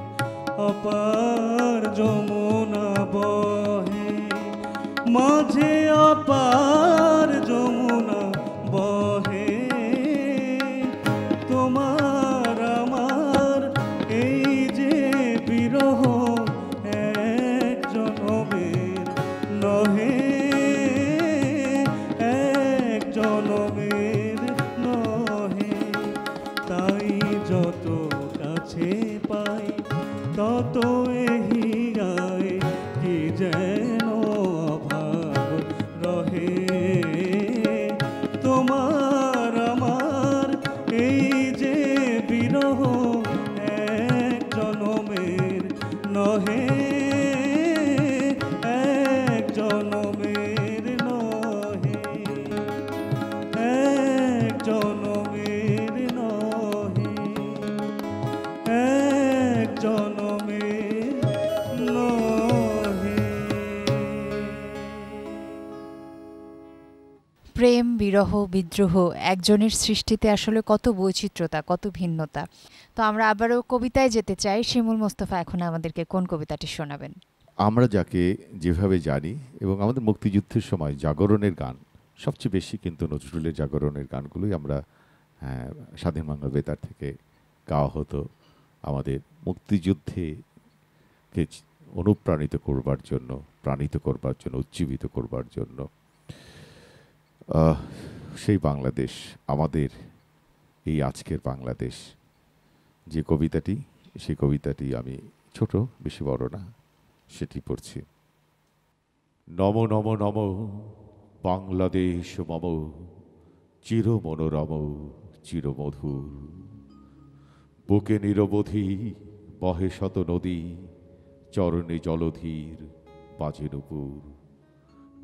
অপার যমুনা বহে, মাঝে অপার যমুনা বহে। তোমার আমার এই যে বিরহ এক জনমের নহে, এক জনমের নহে। তাই যত কাছে পাই তত এহি গায়, কি যেন অভাব রহে। তোমার আমার এই যে বিরহ এক জনমের নহে, এক জনমের নহে, এক জনমের নহে, এক জনমের নহে। প্রেম, বিরহ, বিদ্রোহ একজনের সৃষ্টিতে আসলে কত বৈচিত্র্যতা, কত ভিন্নতা। তো আমরা আবারও কবিতায় যেতে চাই। শিমুল মোস্তফা এখন আমাদেরকে কোন কবিতাটি শোনাবেন? আমরা যাকে যেভাবে জানি, এবং আমাদের মুক্তিযুদ্ধের সময় জাগরণের গান সবচেয়ে বেশি, কিন্তু নজরুলের জাগরণের গানগুলোই আমরা স্বাধীন বাংলা বেতার থেকে গাওয়া হতো আমাদের মুক্তিযুদ্ধে অনুপ্রাণিত করবার জন্য, প্রাণিত করবার জন্য, উজ্জীবিত করবার জন্য। সেই বাংলাদেশ আমাদের, এই আজকের বাংলাদেশ। যে কবিতাটি, সেই কবিতাটি আমি ছোট, বেশি বড় না, সেটি পড়ছি। নম নম নম বাংলাদেশ মম চির মনোরম চিরমধুর। বুকে নিরবধি বহে শত নদী, চরণে জলধীর বাজে নুপুর।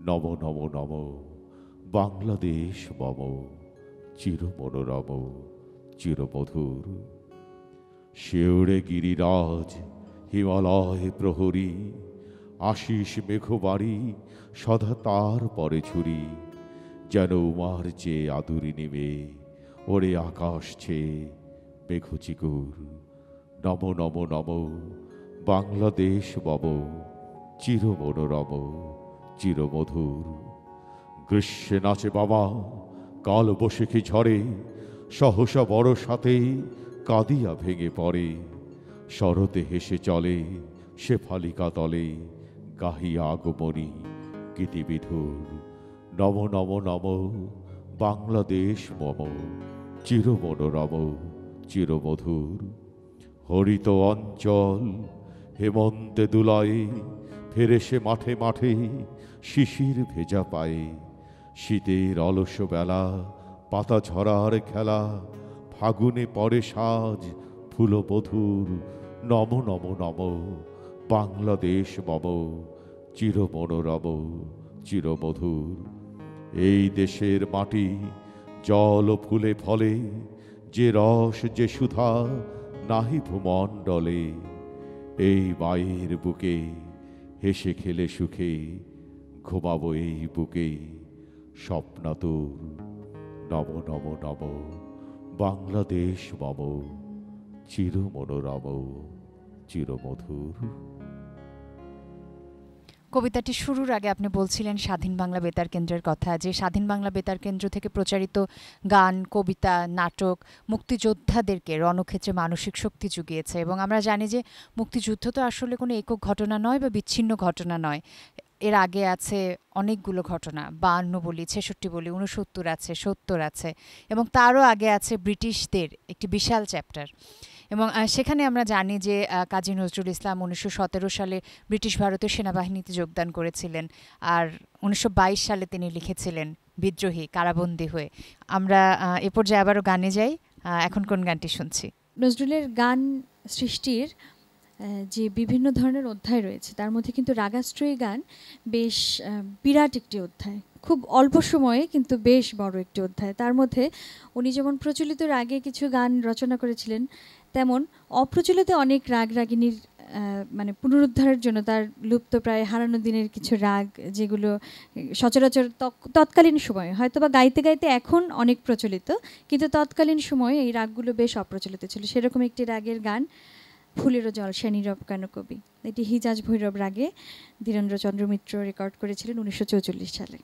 নম নম নম বাংলাদেশ মম চির মনোরম চিরমধুর। শিউরে গিরিরাজ হিমালয় প্রহরী, আশিস মেঘবাড়ি সদা তার পরে ছুরি। যেন উমার চেয়ে আদুরি নেমে ওরে আকাশ ছেয়ে মেঘচিকুর। নম নম নম বাংলাদেশ মম চির মনোরম চিরমধুর। গ্রীষ্মে নাচে বাবা কাল বৈশাখী ঝড়ে, সহসা বড় সাথে কাঁদিয়া ভেঙে পড়ে। শরতে হেসে চলে শেফালিকা তলে, গাহিয়া আগমনী গীতিবিধুর। নম নম নম বাংলাদেশ মম চির মনোরম চিরমধুর। হরিত অঞ্চল হেমন্তে দুলায়ে, ফেরে সে মাঠে মাঠে শিশির ভেজা পায়ে। শীতের অলস বেলা পাতা ঝরার খেলা, ফাগুনে পরে সাজ ফুলবধূর। নম নম নম বাংলাদেশ মম চির মনোরম চিরমধুর। এই দেশের মাটি জল ফুলে ফলে, যে রস যে সুধা নাহি ভূমণ্ডলে। এই মায়ের বুকে হেসে খেলে সুখে, ঘুমাবো এই বুকে স্বপ্নাতুর। নম নম নম বাংলাদেশ মম চির মনোরম চিরমধুর। কবিতাটি শুরুর আগে আপনি বলছিলেন স্বাধীন বাংলা বেতার কেন্দ্রের কথা, যে স্বাধীন বাংলা বেতার কেন্দ্র থেকে প্রচারিত গান, কবিতা, নাটক মুক্তিযোদ্ধাদেরকে রণক্ষেত্রে মানসিক শক্তি জুগিয়েছে। এবং আমরা জানি যে মুক্তিযুদ্ধ তো আসলে কোনো একক ঘটনা নয় বা বিচ্ছিন্ন ঘটনা নয়। এর আগে আছে অনেকগুলো ঘটনা, 52 বলি, 66 বলি, 69 আছে, 70 আছে, এবং তারও আগে আছে ব্রিটিশদের একটি বিশাল চ্যাপ্টার। এবং সেখানে আমরা জানি যে কাজী নজরুল ইসলাম 1917 সালে ব্রিটিশ ভারতের সেনাবাহিনীতে যোগদান করেছিলেন, আর 1922 সালে তিনি লিখেছিলেন বিদ্রোহী, কারাবন্দী হয়ে। আমরা এ পর্যায়ে আবারও গানে যাই। এখন কোন গানটি শুনছি? নজরুলের গান সৃষ্টির যে বিভিন্ন ধরনের অধ্যায় রয়েছে, তার মধ্যে কিন্তু রাগাশ্রয়ী গান বেশ বিরাট একটি অধ্যায়, খুব অল্প সময়ে কিন্তু বেশ বড় একটি অধ্যায়। তার মধ্যে উনি যেমন প্রচলিত রাগে কিছু গান রচনা করেছিলেন, তেমন অপ্রচলিত অনেক রাগ রাগিনীর মানে পুনরুদ্ধারের জন্য তার লুপ্ত প্রায় হারানো দিনের কিছু রাগ, যেগুলো সচরাচর তৎকালীন সময়ে হয়তো বা গাইতে গাইতে এখন অনেক প্রচলিত, কিন্তু তৎকালীন সময়ে এই রাগগুলো বেশ অপ্রচলিত ছিল। সেরকম একটি রাগের গান ফুলেরও জলসা নীরব কেন কবি। এটি হিজাজ ভৈরব রাগে ধীরেন্দ্রচন্দ্র মিত্র রেকর্ড করেছিলেন 1944 সালে।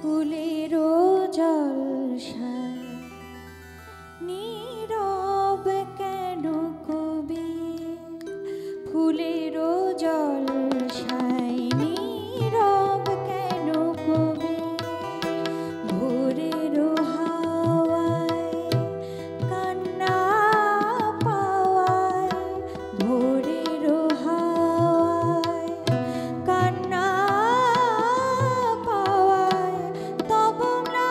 ফুলেরও জলসায় নীরব কেন কবি, ফুলেরও জলসায় নীরব কেন কবি। ভোরেরও হাওয়ায় কান্না পাওয়ায়, ভোরেরও হাওয়ায় কান্না পাওয়ায়, তব না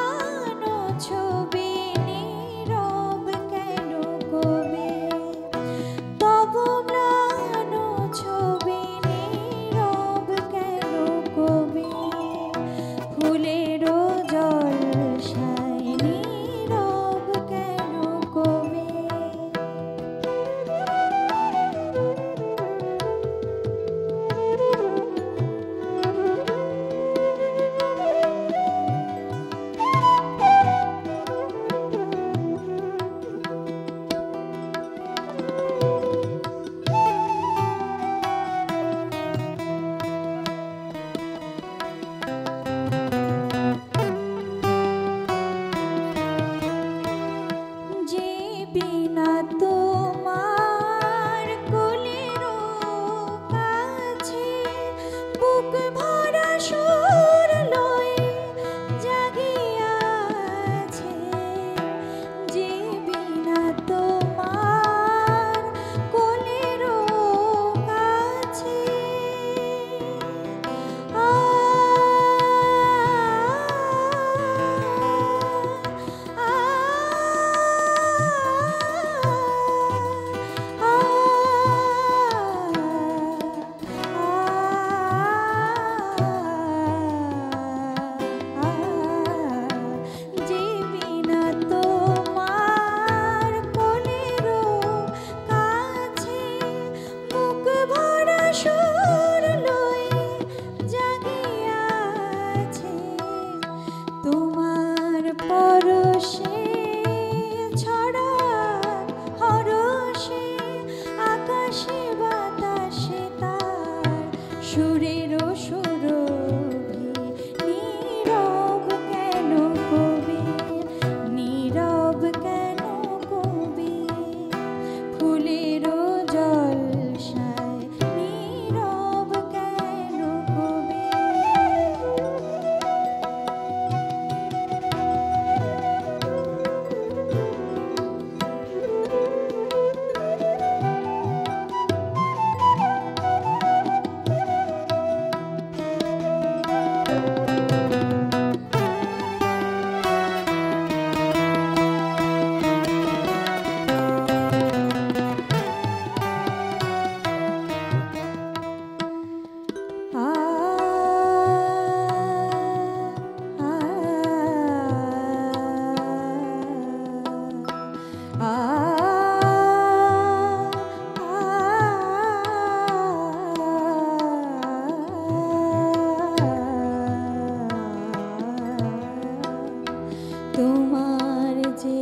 তোমার যে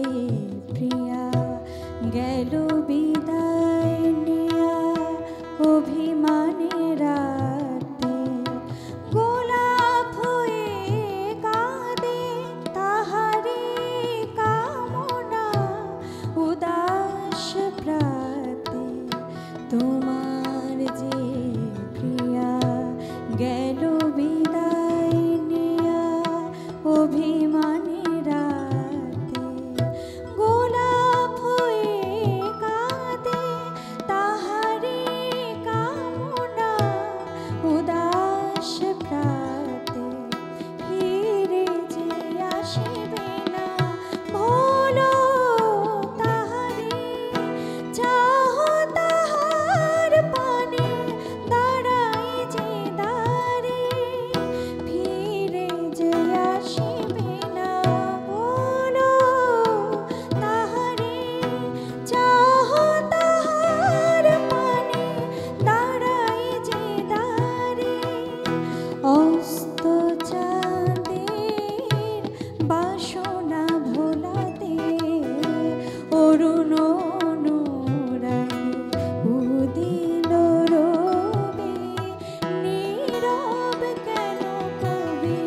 প্রিয়া গেল বিদায় নিয়া অভিমানে রাতে গোলাপ হয়ে কাঁদে তাহারে কামনা উদাস প্রাতে তোমার যে প্রিয়া গেল বিদায় নিয়া অভিমানে রাতে গোলাপ হয়ে কাঁদে তাহারে কামনা উদাস প্রাতে ফিরে যে আসিবে না ভোলো তাহারে চাহ তাহার পানে দাঁড়াই যে দাঁড়ে ফিরে যে আসিবে না ভোলো তাহারে চাহ তাহার পানে দাঁড়াই যে দাঁড়ে অস্ত চাঁদের বাসনা ভোলাতে অরুণ অনুরাগে উদিল রবে নীরব কেন কবি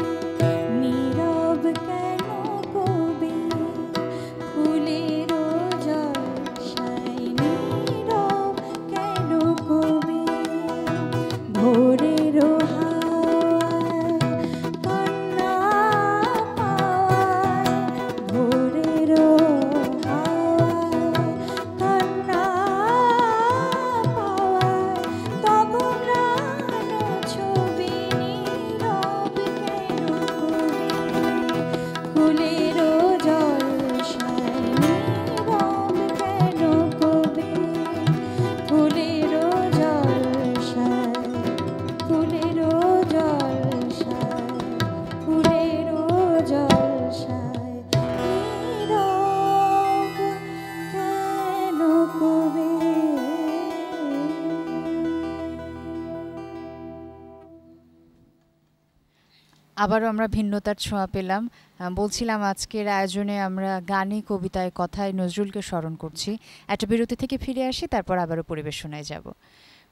নীরব কেন কবি ফুলের জলসায় নীরব কেন কবি ভোরের হাওয়ায় কান্না পাওয়ায় ভোরের হাওয়ায় কান্না পাওয়ায় তব ম্লান ছবি নীরব কেন কবি ফুলের জলসায় নীরব কেন কবি ফুলের জলসায় ফুলের জলসায় ফুলের জলসায় নীরব কেন কবি। আবারও আমরা ভিন্নতার ছোঁয়া পেলাম। বলছিলাম আজকের আয়োজনে আমরা গানে কবিতায় কথায় নজরুলকে স্মরণ করছি। একটা বিরতি থেকে ফিরে আসি, তারপর আবারও পরিবেশনায় যাব।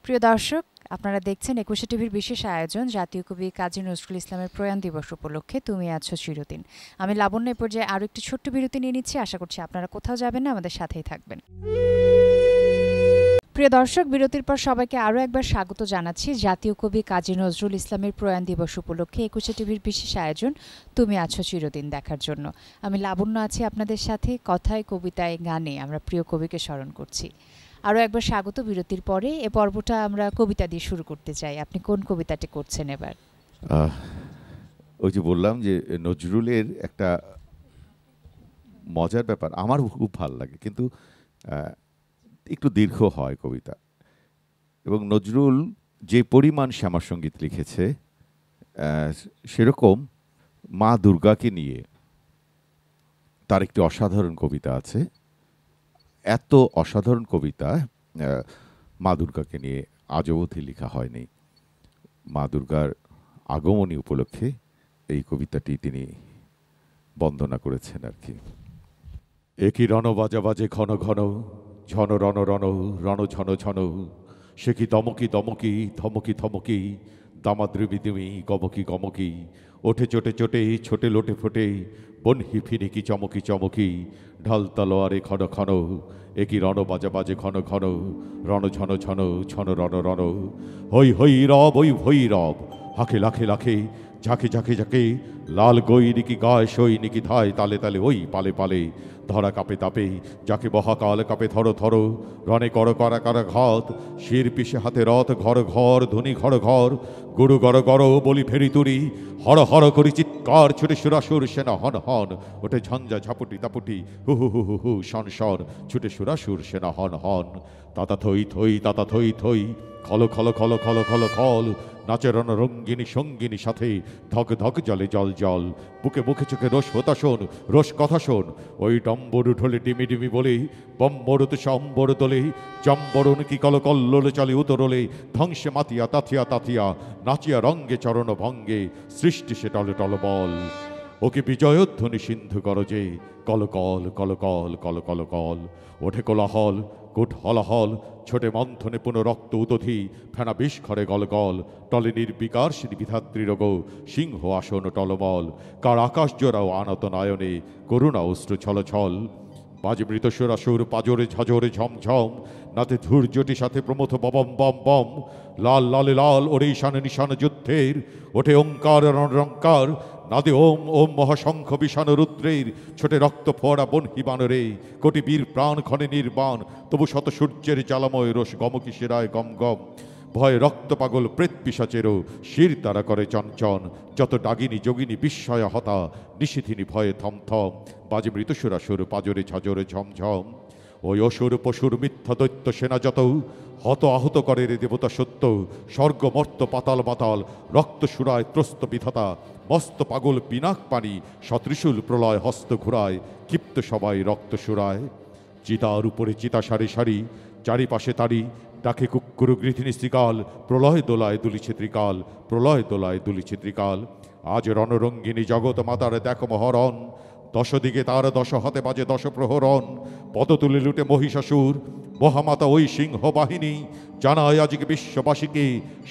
প্রিয় দর্শক, আপনারা দেখছেন ২১ টিভির বিশেষ আয়োজন জাতীয় কবি কাজী নজরুল ইসলামের প্রয়াণ দিবস উপলক্ষে তুমি আছো চিরদিন। আমি লাবণ্য এ পর্যায়ে আরও একটি ছোট্ট বিরতি নিয়ে নিচ্ছি। আশা করছি আপনারা কোথাও যাবেন না, আমাদের সাথেই থাকবেন। প্রিয় দর্শক, বিরতির পর সবাইকে আরও একবার স্বাগত জানাচ্ছি জাতীয় কবি কাজী নজরুল ইসলামের প্রয়াণ দিবস উপলক্ষে ২১ টিভির বিশেষ আয়োজন তুমি আছো চিরদিন দেখার জন্য। আমি লাবণ্য আছি আপনাদের সাথে। কথায় কবিতায় গানে আমরা প্রিয় কবিকে স্মরণ করছি। আরও একবার স্বাগত বিরতির পরে। এ পর্বটা আমরা কবিতা দিয়ে শুরু করতে চাই। আপনি কোন কবিতাটি করছেন এবার? ওই যে বললাম যে নজরুলের একটা মজার ব্যাপার, আমার খুব ভালো লাগে, কিন্তু একটু দীর্ঘ হয় কবিতা। এবং নজরুল যে পরিমাণ শ্যামাসঙ্গীত লিখেছে, সেরকম মা দুর্গাকে নিয়ে তার একটি অসাধারণ কবিতা আছে। এত অসাধারণ কবিতা মা দুর্গাকে নিয়ে আজ অবধি লেখা হয়নি। মা দুর্গার আগমনী উপলক্ষে এই কবিতাটি তিনি বন্দনা করেছেন আর কি। একই রণ বাজা বাজে ঘন ঘন, ঝন রণ রণ রণ ঝন ঝন, সে কি দমকি দমকি ধমকি ধমকি, দামাদ্রিবি দিমি গমকি গমকি, ওঠে চোটে চোটে ছোটে লোটে ফোটে, বনহি ফিনিকি চমকি চমকি, ঢাল তলোয়ারে ক্ষণ ক্ষণ, একই রণ বাজা বাজে ঘন ঘন, রণ ঝন ঝন ছন রণ রণ, হই হই রব ওই ভৈ রব, হাকে লাখে লাখে ঝাঁকে ঝাঁকে ঝাঁকে, লাল গই নিকি গায় সই নিকি ধায়, তালে তালে ওই পালে পালে, ধরা কাপে তাপে যাকে বহাকাল কাপে ধরো ধরো, রণে কর করা করা ঘাত, শির পিসে হাতে রথ ঘর ঘর ধ্বনি ঘর ঘর, গুরু গড় গড় বলি ফেরি তুরি, হর হর করি চিৎকার ছুটে সুরাসুর সেনা হন হন, ওঠে ঝঞ্ঝা ঝাপুটি তাপুটি হু হু হু হু হু শন শন, ছুটে সুরাসুর সেনা হন হন, তাতা থই থই তাতা থই থই, খল খল খল খল খল খল, নাচে রণ রঙ্গিনী সঙ্গিনী সাথে, ধক ধক জলে জল জল বুকে মুখে চোখে রোষ হতা শোন রোষ কথা শোন ওই ডম্বরু ঢোলে ডিমি ডিমি বলে বম্বরত সম্বর তোলে জম্বরণ কি কল কল্লোলে চলে উতরলে ধ্বংসে মাতিয়া তাথিয়া তাথিয়া নাচিয়া রঙ্গে চরণ ভঙ্গে সৃষ্টি সে টলে টল বল ওকে বিজয়োধ্বনি সিন্ধু গরজে কল কল কল কল কল কল কল ওঠে কোলাহল কোট হলাহল ছোটে মন্থনে পুনঃ রক্ত উদধি ফেনা বিষ্খরে গল গল টলে নির্বিকার শ্রী বিধাত্রীরগ সিংহ আসন টলমল কার আকাশ জোড়াও আনত নয়নে করুণা অশ্রু ছল ছল বাজে মৃতসুরাসুর পাজরে ঝাজরে ঝমঝম নাতে ধৈর্যটি সাথে প্রমথ ববম বম বম লাল লালে লাল ওরে ঈশান নিশান যুদ্ধের ওঠে ওঙ্কার রণরঙ্কার নাদে ওম ওম মহাশঙ্খ বিষাণ রুদ্রের ছোটে রক্ত ফোয়ারা বনহি বানরে কোটি বীর প্রাণ ক্ষণে নির্বাণ তবু শত সূর্যের জ্বালাময় রোষ গমকি শিরায় গম গম ভয়ে রক্ত পাগল প্রেত পিশাচেরও শির তারা করে চঞ্চন যত ডাগিনী যোগিনী বিস্ময় হতা নিশিথিনী ভয়ে থমথম বাজে মৃতসুরাসুর পাজরে ঝাজরে ঝমঝম ওই অসুর পশুর মিথ্যা দৈত্য সেনা যত হত আহত করে রে দেবতা সত্য স্বর্গ মর্ত পাতাল মাতাল রক্ত সুরায় ত্রস্ত বিধাতা মস্ত পাগল পিনাক পানি সত্রিশূল প্রলয় হস্ত ঘুরায় ক্ষিপ্ত সবাই রক্ত সুরায় চিতার উপরে চিতা সারি সারি চারিপাশে তারি ডাকে কুক্কুর গৃথিনী শ্রীকাল প্রলয় দোলায় দুলিছে ত্রিকাল প্রলয় দোলায় দুলিছে ত্রিকাল আজ রণরঙ্গিনী জগৎ মাতার দেখো মহরণ দশদিকে তার দশ হাতে বাজে দশ প্রহরণ পদ তুলে লুটে মহিষাসুর মহামাতা ওই সিংহ বাহিনী জানায় আজকে বিশ্ববাসীকে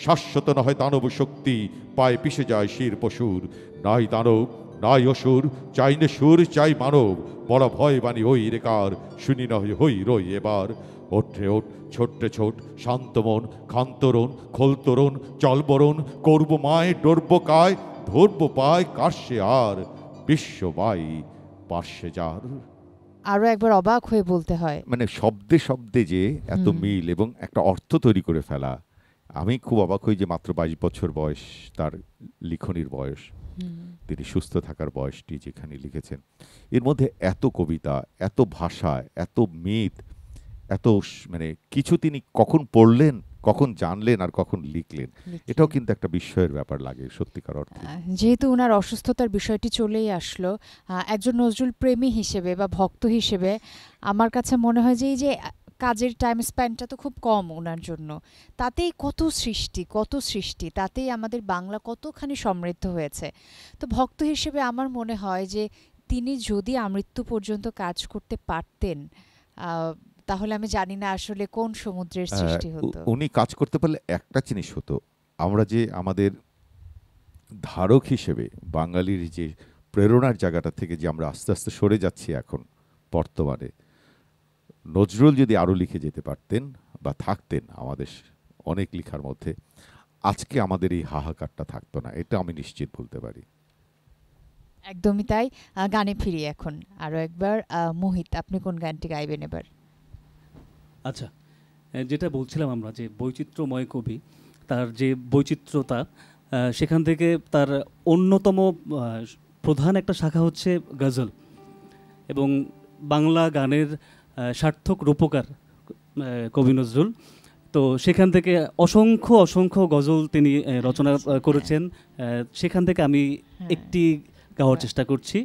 শাশ্বত নয় দানব শক্তি পায়ে পিষে যায় শির পশুর নাই দানব নাই অসুর চাই নে সুর চাই মানব বড় ভয় বাণী ওই রেকার শুনি নয় হই রই এবার ওঠে ওঠ ছোট্টে ছোট শান্তমন খান্তরণ খোলতরণ চলবরণ করব মায় ডরব কায় ধরব পায় কার্যে আর বিশ্ববাই পার্শ্বে যার। আরো একবার অবাক হয়ে বলতে হয়, মানে শব্দে শব্দে যে এত মিল এবং একটা অর্থ তৈরি করে ফেলা। আমি খুব অবাক হই যে মাত্র 22 বছর বয়স তার লিখনির বয়স, তিনি সুস্থ থাকার বয়সটি যেখানে লিখেছেন, এর মধ্যে এত কবিতা, এত ভাষা, এত মিথ, এত মানে কিছু তিনি কখন পড়লেন, কখন জানলেন আর কখন লিখলেন, এটাও কিন্তু একটা বিস্ময়ের ব্যাপার লাগে সত্যিকার অর্থে। যেহেতু ওনার অসুস্থতার বিষয়টি চলেই আসলো, একজন নজরুল প্রেমী হিসেবে বা ভক্ত হিসেবে আমার কাছে মনে হয় যে এই যে কাজের টাইম স্প্যানটা তো খুব কম ওনার জন্য, তাতেই কত সৃষ্টি, তাতেই আমাদের বাংলা কতখানি সমৃদ্ধ হয়েছে। তো ভক্ত হিসেবে আমার মনে হয় যে তিনি যদি আমৃত্যু পর্যন্ত কাজ করতে পারতেন, তাহলে আমি জানি না আসলে কোন সমুদ্রের সৃষ্টি হতো। উনি কাজ করতে পারলে একটা জিনিস হতো, আমরা যে আমাদের ধারক হিসেবে বাঙালির যে প্রেরণার জায়গাটা থেকে যে আমরা আস্তে আস্তে সরে যাচ্ছি এখন বর্তমানে, নজরুল যদি আরও লিখে যেতে পারতেন বা থাকতেন আমাদের অনেক লেখার মধ্যে, আজকে আমাদের এই হাহাকারটা থাকতো না, এটা আমি নিশ্চিত বলতে পারি। একদমই তাই। গানে ফিরি এখন আরও একবার। মোহিত, আপনি কোন গানটি গাইবেন এবার? আচ্ছা, যেটা বলছিলাম আমরা যে বৈচিত্র্যময় কবি, তার যে বৈচিত্র্যতা, সেখান থেকে তার অন্যতম প্রধান একটা শাখা হচ্ছে গজল, এবং বাংলা গানের সার্থক রূপকার কবি নজরুল। তো সেখান থেকে অসংখ্য গজল তিনি রচনা করেছেন। সেখান থেকে আমি একটি গাওয়ার চেষ্টা করছি,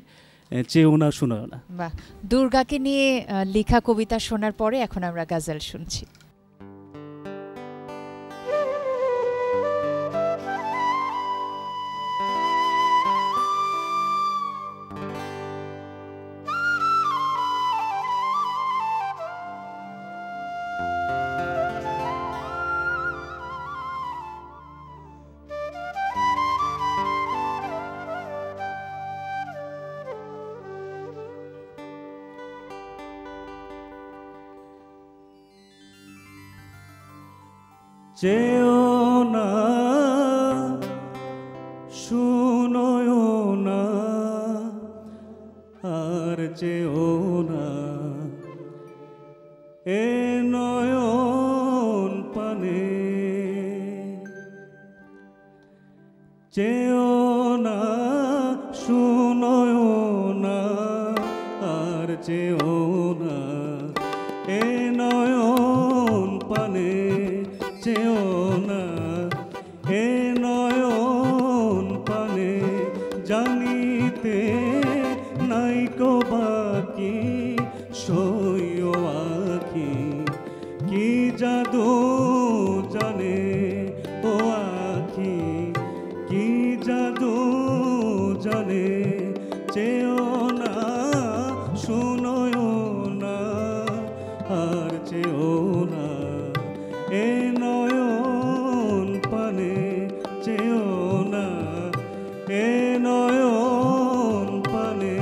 চেয়েও না শুনেও না। বাহ, দুর্গাকে নিয়ে লেখা কবিতা শোনার পরে এখন আমরা গজল শুনছি। চেয়েও না শুনোও না আর চেয়েও না এ নয়ন পানে, চেয়েও না শুনোও না আর চেয়েও না এ নয়ন পানে, চেয়েও না এ নয়ন পানে, জানি আর চেও না এ নয়ন পানে চেও না এ নয়ন পানে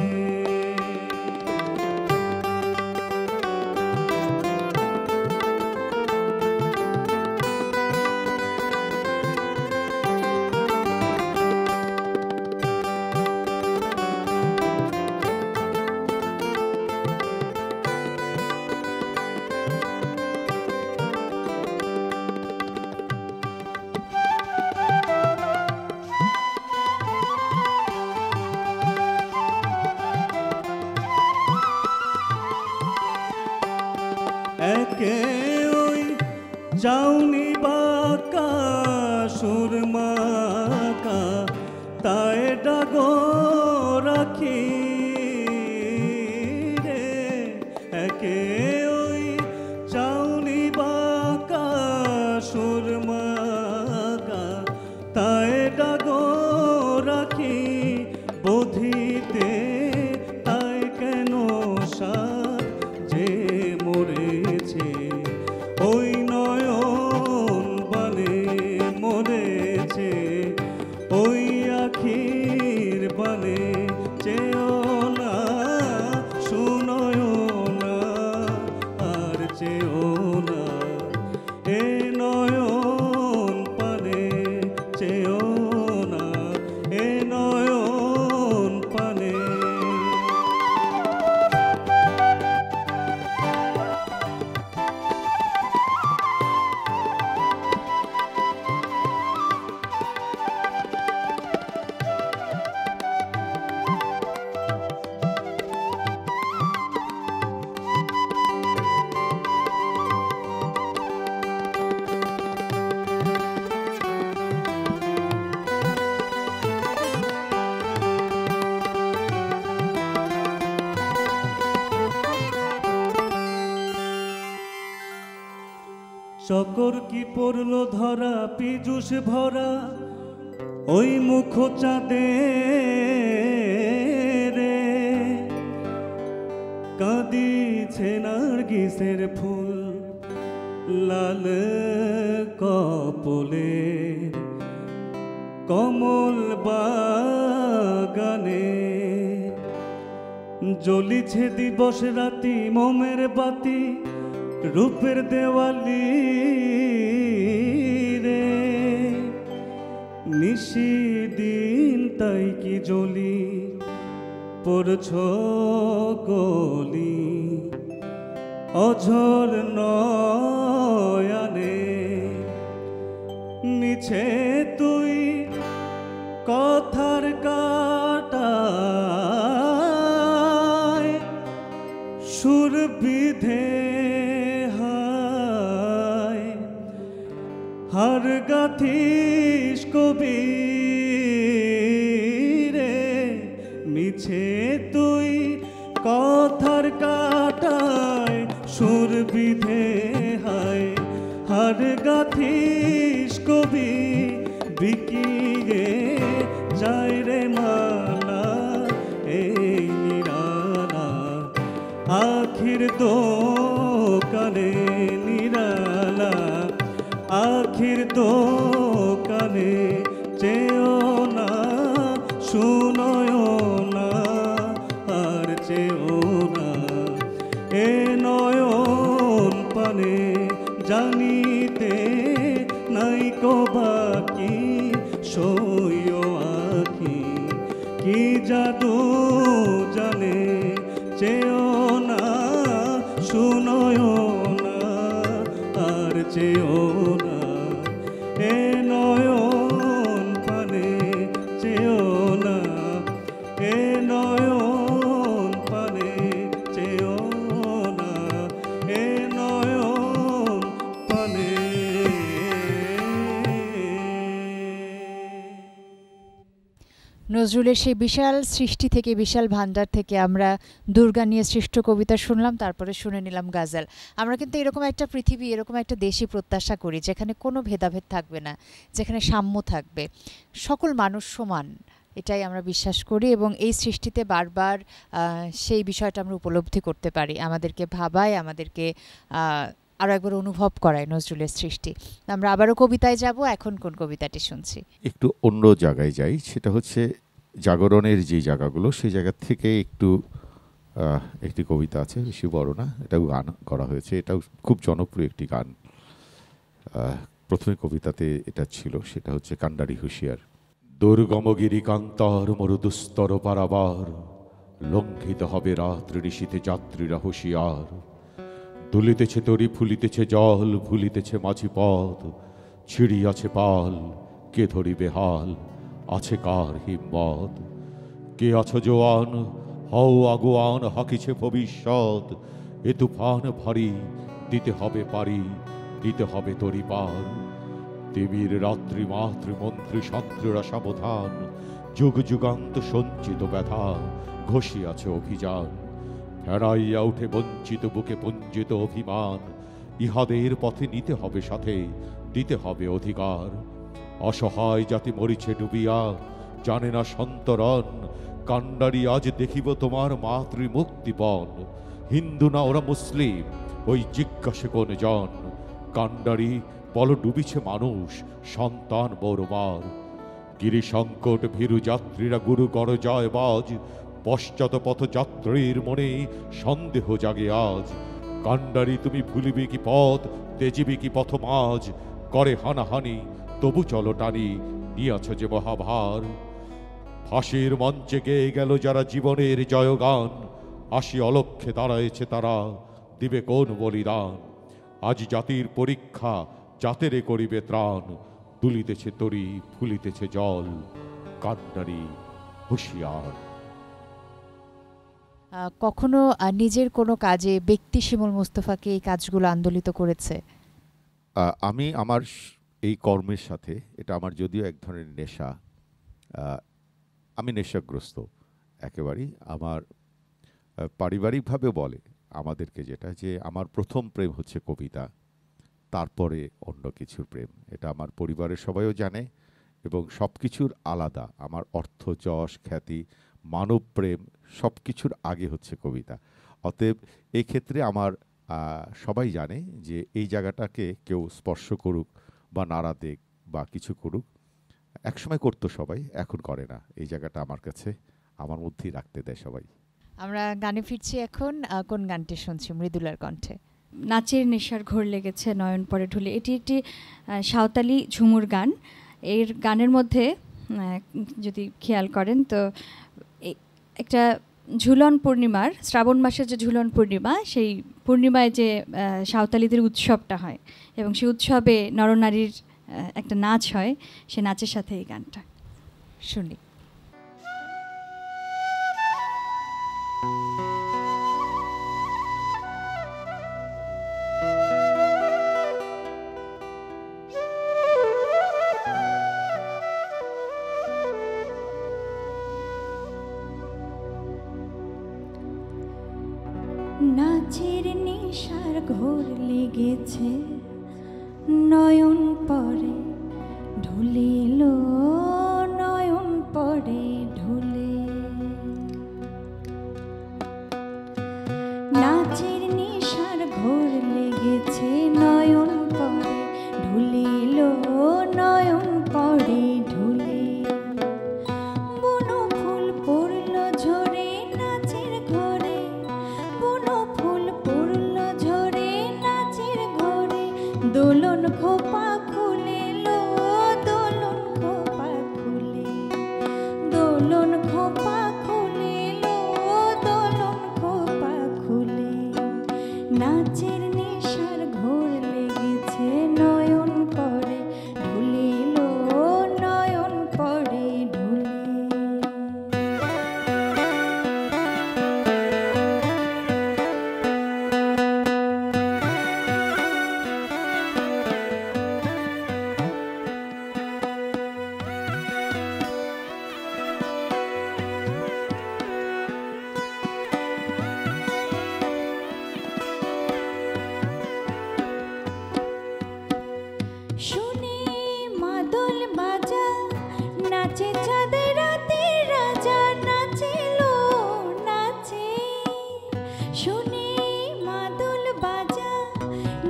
একে ওই চাউনি বাঁকা সুরমাকা তাই ডাগো রাখি রে একে ওই চাউনি বাঁকা সুরমাকা তাই ডাগো রাখি বধিতে তাই কেন সার যে মরেছে ওই নয়ন বানে মরেছে ওই আখির বানে চেও না শুনয় না আর চেও না এ নয়ন পানে চেও না এ নয়ন পানে চকর কি পড়ল ধরা পীযুষ ভরা ওই মুখ চাঁদে রে কাঁদিছে নার্গিসের ফুল লাল কপলে কমল বাগানে জ্বলিছে দিবস রাতি মোমের বাতি রূপের দেওয়ালি রে নিশি দিন তাই কি জ্বলি পড়ছ গলি অঝর নয়ানে মিছে তুই কথার কাটায় সুর বিধে হার গাথিস কবি রে মিছে তুই কথার কাটায় সুর বিধে হায় হার গাথিস কবি বিকিয়ে যায় রে মালা এই নিরালা আখির দোকানে নিরালা আখির দোকানে চেও না শুনয় না আর চেও না এ নয়ন পানে জানিতে নাই কো বাকি সইয় আখি কি জাদু জানে চেও না শুনয় না আর চেও না এ নয়ন পানে চেও না এ নয়ন পানে চেও না এ নয়ন পানে নজরুলের সেই বিশাল সৃষ্টি থেকে বিশাল ভান্ডার থেকে আমরা দুর্গা নিয়ে সৃষ্ট কবিতা শুনলাম, তারপরে শুনে নিলাম গাজাল। আমরা কিন্তু এরকম একটা পৃথিবী, এরকম একটা দেশই প্রত্যাশা করি যেখানে কোনো ভেদাভেদ থাকবে না, যেখানে সাম্য থাকবে, সকল মানুষ সমান এটাই আমরা বিশ্বাস করি এবং এই সৃষ্টিতে বারবার সেই বিষয়টা আমরা উপলব্ধি করতে পারি, আমাদেরকে ভাবায়, আমাদেরকে আরও একবার অনুভব করায় নজরুলের সৃষ্টি। আমরা আবারও কবিতায় যাব, এখন কোন কবিতাটি শুনছি? একটু অন্য জায়গায় যাই, সেটা হচ্ছে জাগরণের যে জায়গাগুলো, সেই জায়গা থেকে একটি কবিতা আছে, বেশি বড় না, এটাও গান করা হয়েছে, এটাও খুব জনপ্রিয় একটি গান। প্রথমে কবিতাতে এটা ছিল, সেটা হচ্ছে কান্ডারি হুঁশিয়ার। দুর্গমগিরি কান্তর মরুদুস্তর পারাবার, লঙ্ঘিত হবে রাত্রি ঋষিতে যাত্রীরা হুঁশিয়ার। দুলিতেছে তরি, ফুলিতেছে জল, ভুলিতেছে মাঝি পথ, ছিড়িয়াছে পাল, কে ধরিবে হাল, আছে কার হিম্মত? কে আছো জোয়ান, হও আগুয়ান, হাকিছে ভবিষ্যৎ, এ তুফান ভারী, দিতে হবে পারি, দিতে হবে তরি পার। দেবীর রাত্রি মাতৃমন্ত্রী শান্ত্রীরা সাবধান, যুগ যুগান্ত সঞ্চিত ব্যথা, ঘষিয়াছে অভিযান। ফেরাইয়া উঠে বঞ্চিত বুকে পঞ্জিত অভিমান, ইহাদের পথে নিতে হবে সাথে, দিতে হবে অধিকার। অসহায় জাতি মরিছে ডুবিয়া, জানে না সন্তরণ, কান্ডারি আজ দেখিব তোমার মাতৃমুক্তিপণ। হিন্দু না ওরা মুসলিম, ওই জিজ্ঞাসে কোন জন? কান্ডারি বল ডুবিছে মানুষ, সন্তান বৌরবার। গিরি সংকট ভীরু যাত্রীরা গুরু কর জয় বাজ, পশ্চাৎ পথ যাত্রীর মনে সন্দেহ জাগে আজ। কান্ডারি তুমি ভুলিবে কি পথ, তেজিবে কি পথ মাঝ, করে হানাহানি তবু চলো টানি, নিয়াছ যে মহাভার। ফাঁসির মঞ্চে গেয়ে গেল যারা জীবনের জয়গান, আসি অলক্ষ্যে দাঁড়ায়েছে তারা, দিবে কোন বলিদান? আজ জাতির পরীক্ষা, জাতেরে করিবে ত্রাণ, দুলিতেছে তরি, ফুলিতেছে জল, কান্ডারি হুঁশিয়ার। কখনো নিজের কোনো কাজে ব্যক্তি শিমুল মুস্তফাকে এই কাজগুলো আন্দোলিত করেছে? আমি আমার এই কর্মের সাথে, এটা আমার যদিও এক ধরনের নেশা, আমি নেশাগ্রস্ত একেবারেই। আমার পারিবারিকভাবে বলে আমাদেরকে যেটা, যে আমার প্রথম প্রেম হচ্ছে কবিতা, তারপরে অন্য কিছুর প্রেম। এটা আমার পরিবারের সবাইও জানে এবং সব কিছুর আলাদা। আমার অর্থ, যশ, খ্যাতি, মানব প্রেম সব কিছুর আগে হচ্ছে কবিতা। অতএব এই ক্ষেত্রে আমার সবাই জানে যে এই জায়গাটাকে কেউ স্পর্শ করুক বা নাড়া দেখ বা কিছু করুক, একসময় করতো সবাই, এখন করে না। এই জায়গাটা আমার কাছে, আমার মধ্যেই রাখতে দেয় সবাই। আমরা গানে ফিরছি এখন, কোন গানটি শুনছি মৃদুলার কণ্ঠে? নাচের নেশার ঘোর লেগেছে নয়ন পরে ঢুলে, এটি একটি সাঁওতালি ঝুমুর গান। এর গানের মধ্যে যদি খেয়াল করেন তো একটা ঝুলন পূর্ণিমার, শ্রাবণ মাসের যে ঝুলন পূর্ণিমা, সেই পূর্ণিমায় যে সাঁওতালিদের উৎসবটা হয় এবং সেই উৎসবে নরনারীর একটা নাচ হয়, সে নাচের সাথে এই গানটা শুনি। নাচের নেশার ঘোর লেগেছে নয়ন পরে ঢুলে এলো, নয়ন পরে ঢুলে। নাচের নেশার ঘোর লেগেছে নয়ন পরে ঢুলে এলো, নয়ন পরে ঢুলে। বুনো ফুল পড়লো ঝরে নাচের ঘরে, বুনো ফুল পড়লো ঝরে নাচের ঘরে। দোলন খোপা খুলে লো, দোলন খোপা খুলে, দোলন খোপা খুলে লো, দোলন খোপা খুলে। নাচের নেশার ঘোর লেগেছে নয়ন পরে ঢুলে লো, নয়ন পরে ঢুলে।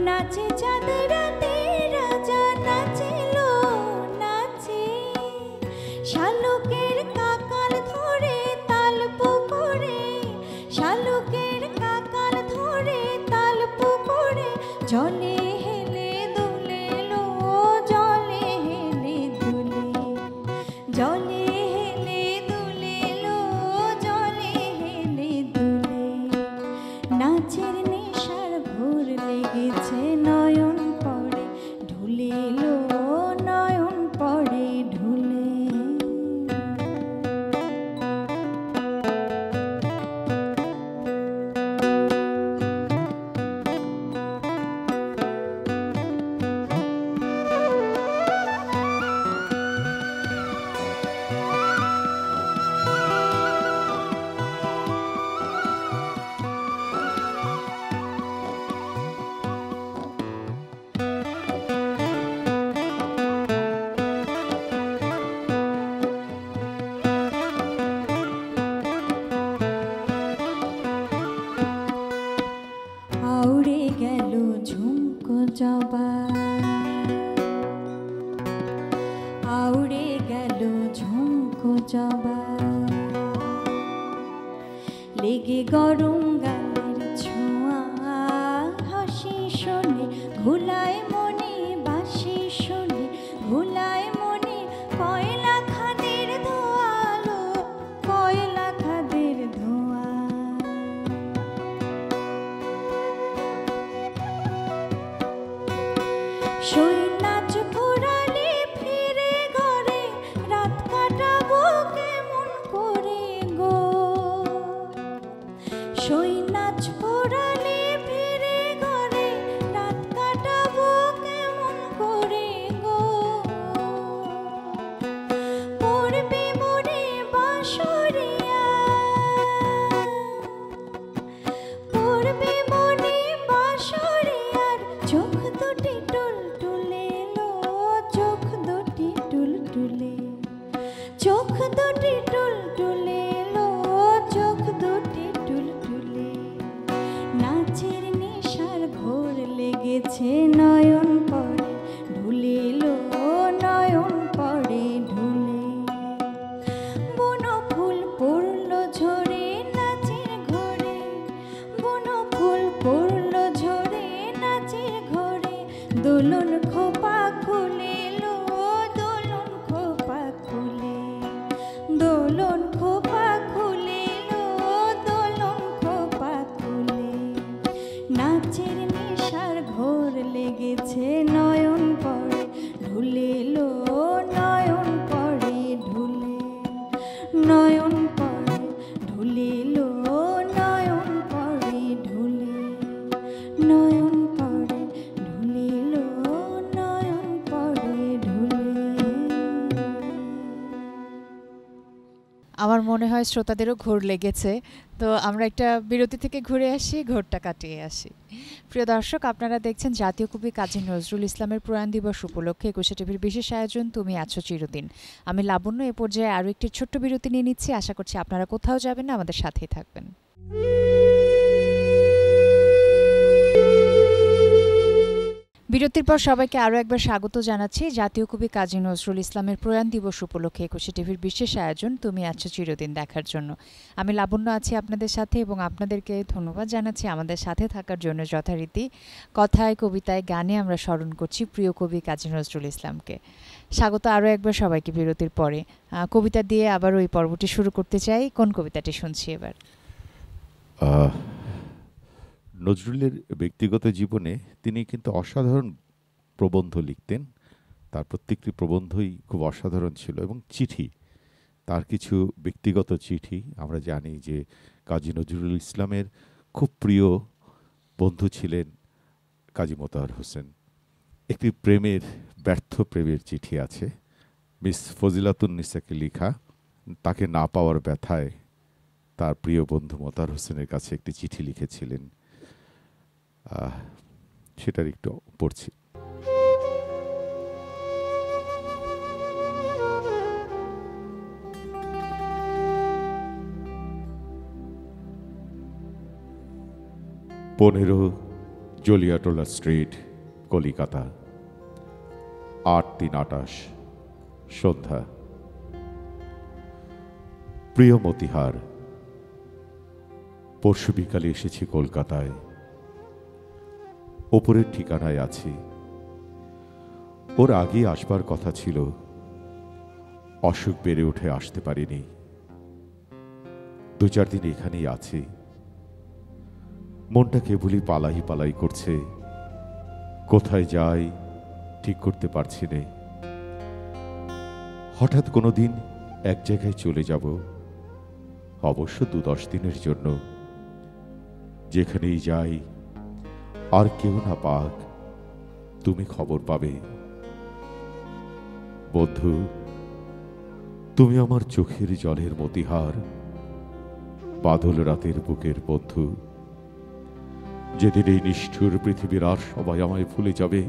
নাচে চাঁদ রাতে রাজা নাচিল নাচে শালুকের কাকাল ধরে তাল পুকুরে শালুকের কাকাল ধরে তাল পুকুরে জলে হেলে দুলে লো জলে হেলে দুলে জলে হেলে দুলে লো জলে হেলে দুলে নাচের নেশার ঘোর লেগেছে নয়ন পড়ে ঢুলে লো নয়ন পড়ে ঢুলে আউড়ে গেল ঝুমকো জবা আউড়ে গেল ঝুমকো জবা লেগে গরম গালের ছোঁয়া হাসি শোনে ঘুলায় মনে বাসি শোনে ঘুলায় মনে কয়লা খাদের ধোয়ালো কয়লা খাদের ধোঁয়া সই নাচ ঘোরালে ফিরে ঘরে রাত কাটাবো কেমন করে গো সই নাচ ঘোরালে ফিরে ঘরে রাত কাটাবো কেমন করে গো পড়বে মনে বাঁশরিয়া পড়বে মনে বাঁশরিয়ার চোখ দুটি টুলটুলে লো চোখ দুটি টুলটুলে চোখ দুটি টুলটুলে লো চোখ দুটি টুলটুলে নাচের নেশার ঘোর লেগেছে নয়ন পড়ে ঢুলে লো নয়ন পড়ে ঢুলে বুনো ফুল পড়লো ঝরে নাচের ঘোরে বুনো ফুল পড়লো ঝরে নাচের ঘোরে দোলন খোপা খুলে লো দোলন খোপা খুলে দোলন খোপা খুলে লো দোলন খোপা খুলে নাচের নেশার ঘোর লেগেছে নয়ন পড়ে ঢুলে লো নয়ন পড়ে ঢুলে নয়ন পড়ে ঢুলে লো নয়ন পড়ে ঢুলে নয়ন পড়ে ঢুলে লো নয়ন পড়ে ঢুলে আমার মনে হয় শ্রোতাদেরও ঘোর লেগেছে, তো আমরা একটা বিরতি থেকে ঘুরে আসি, ঘোরটা কাটিয়ে আসি। প্রিয় দর্শক, আপনারা দেখছেন জাতীয় কবি কাজী নজরুল ইসলামের প্রয়াণ দিবস উপলক্ষে ২১ টিভির বিশেষ আয়োজন তুমি আছো চিরদিন। আমি লাবণ্য এ পর্যায়ে আরও একটি ছোট্ট বিরতি নিয়ে নিচ্ছি। আশা করছি আপনারা কোথাও যাবেন না, আমাদের সাথেই থাকবেন। বিরতির পর সবাইকে আরও একবার স্বাগত জানাচ্ছি জাতীয় কবি কাজী নজরুল ইসলামের প্রয়াণ দিবস উপলক্ষে ২১ টিভির বিশেষ আয়োজন তুমি আছো চিরদিন দেখার জন্য। আমি লাবণ্য আছি আপনাদের সাথে এবং আপনাদেরকে ধন্যবাদ জানাচ্ছি আমাদের সাথে থাকার জন্য। যথারীতি কথায়, কবিতায়, গানে আমরা স্মরণ করছি প্রিয় কবি কাজী নজরুল ইসলামকে। স্বাগত আরও একবার সবাইকে বিরতির পরে। কবিতা দিয়ে আবার ওই পর্বটি শুরু করতে চাই। কোন কবিতাটি শুনছি এবার? নজরুলের ব্যক্তিগত জীবনে তিনি কিন্তু অসাধারণ প্রবন্ধ লিখতেন। তার প্রত্যেকটি প্রবন্ধই খুব অসাধারণ ছিল এবং চিঠি, তার কিছু ব্যক্তিগত চিঠি। আমরা জানি যে কাজী নজরুল ইসলামের খুব প্রিয় বন্ধু ছিলেন কাজী মোতাহার হোসেন। একটি প্রেমের, ব্যর্থ প্রেমের চিঠি আছে মিস ফজিলাতুন্নিসাকে লেখা। তাকে না পাওয়ার ব্যথায় তার প্রিয় বন্ধু মোতাহার হোসেনের কাছে একটি চিঠি লিখেছিলেন। সেটার একটু পড়ছি। জলিয়াটোলা স্ট্রিট, কলিকাতা, 8/3/28 সন্ধ্যা। প্রিয় মতিহার, পরশু বিকালে এসেছি কলকাতায়। ওপরের ঠিকানায় আছি। ওর আগে আসবার কথা ছিল, অসুখ বেড়ে উঠে আসতে পারিনি। 2-4 দিন এখানেই আছি। মনটা কেবলই পালাই পালাই করছে, কোথায় যাই ঠিক করতে পারছি নে। হঠাৎ কোনোদিন এক জায়গায় চলে যাব, অবশ্য 2-10 দিনের জন্য। যেখানেই যাই আর কেউ না পাক, তুমি খবর পাবে। বন্ধু, তুমি আমার চোখের জলের মতিহার, বাদল রাতের বুকের বন্ধু। যেদিন এই নিষ্ঠুর পৃথিবীর আর সবাই আমায় ভুলে যাবে,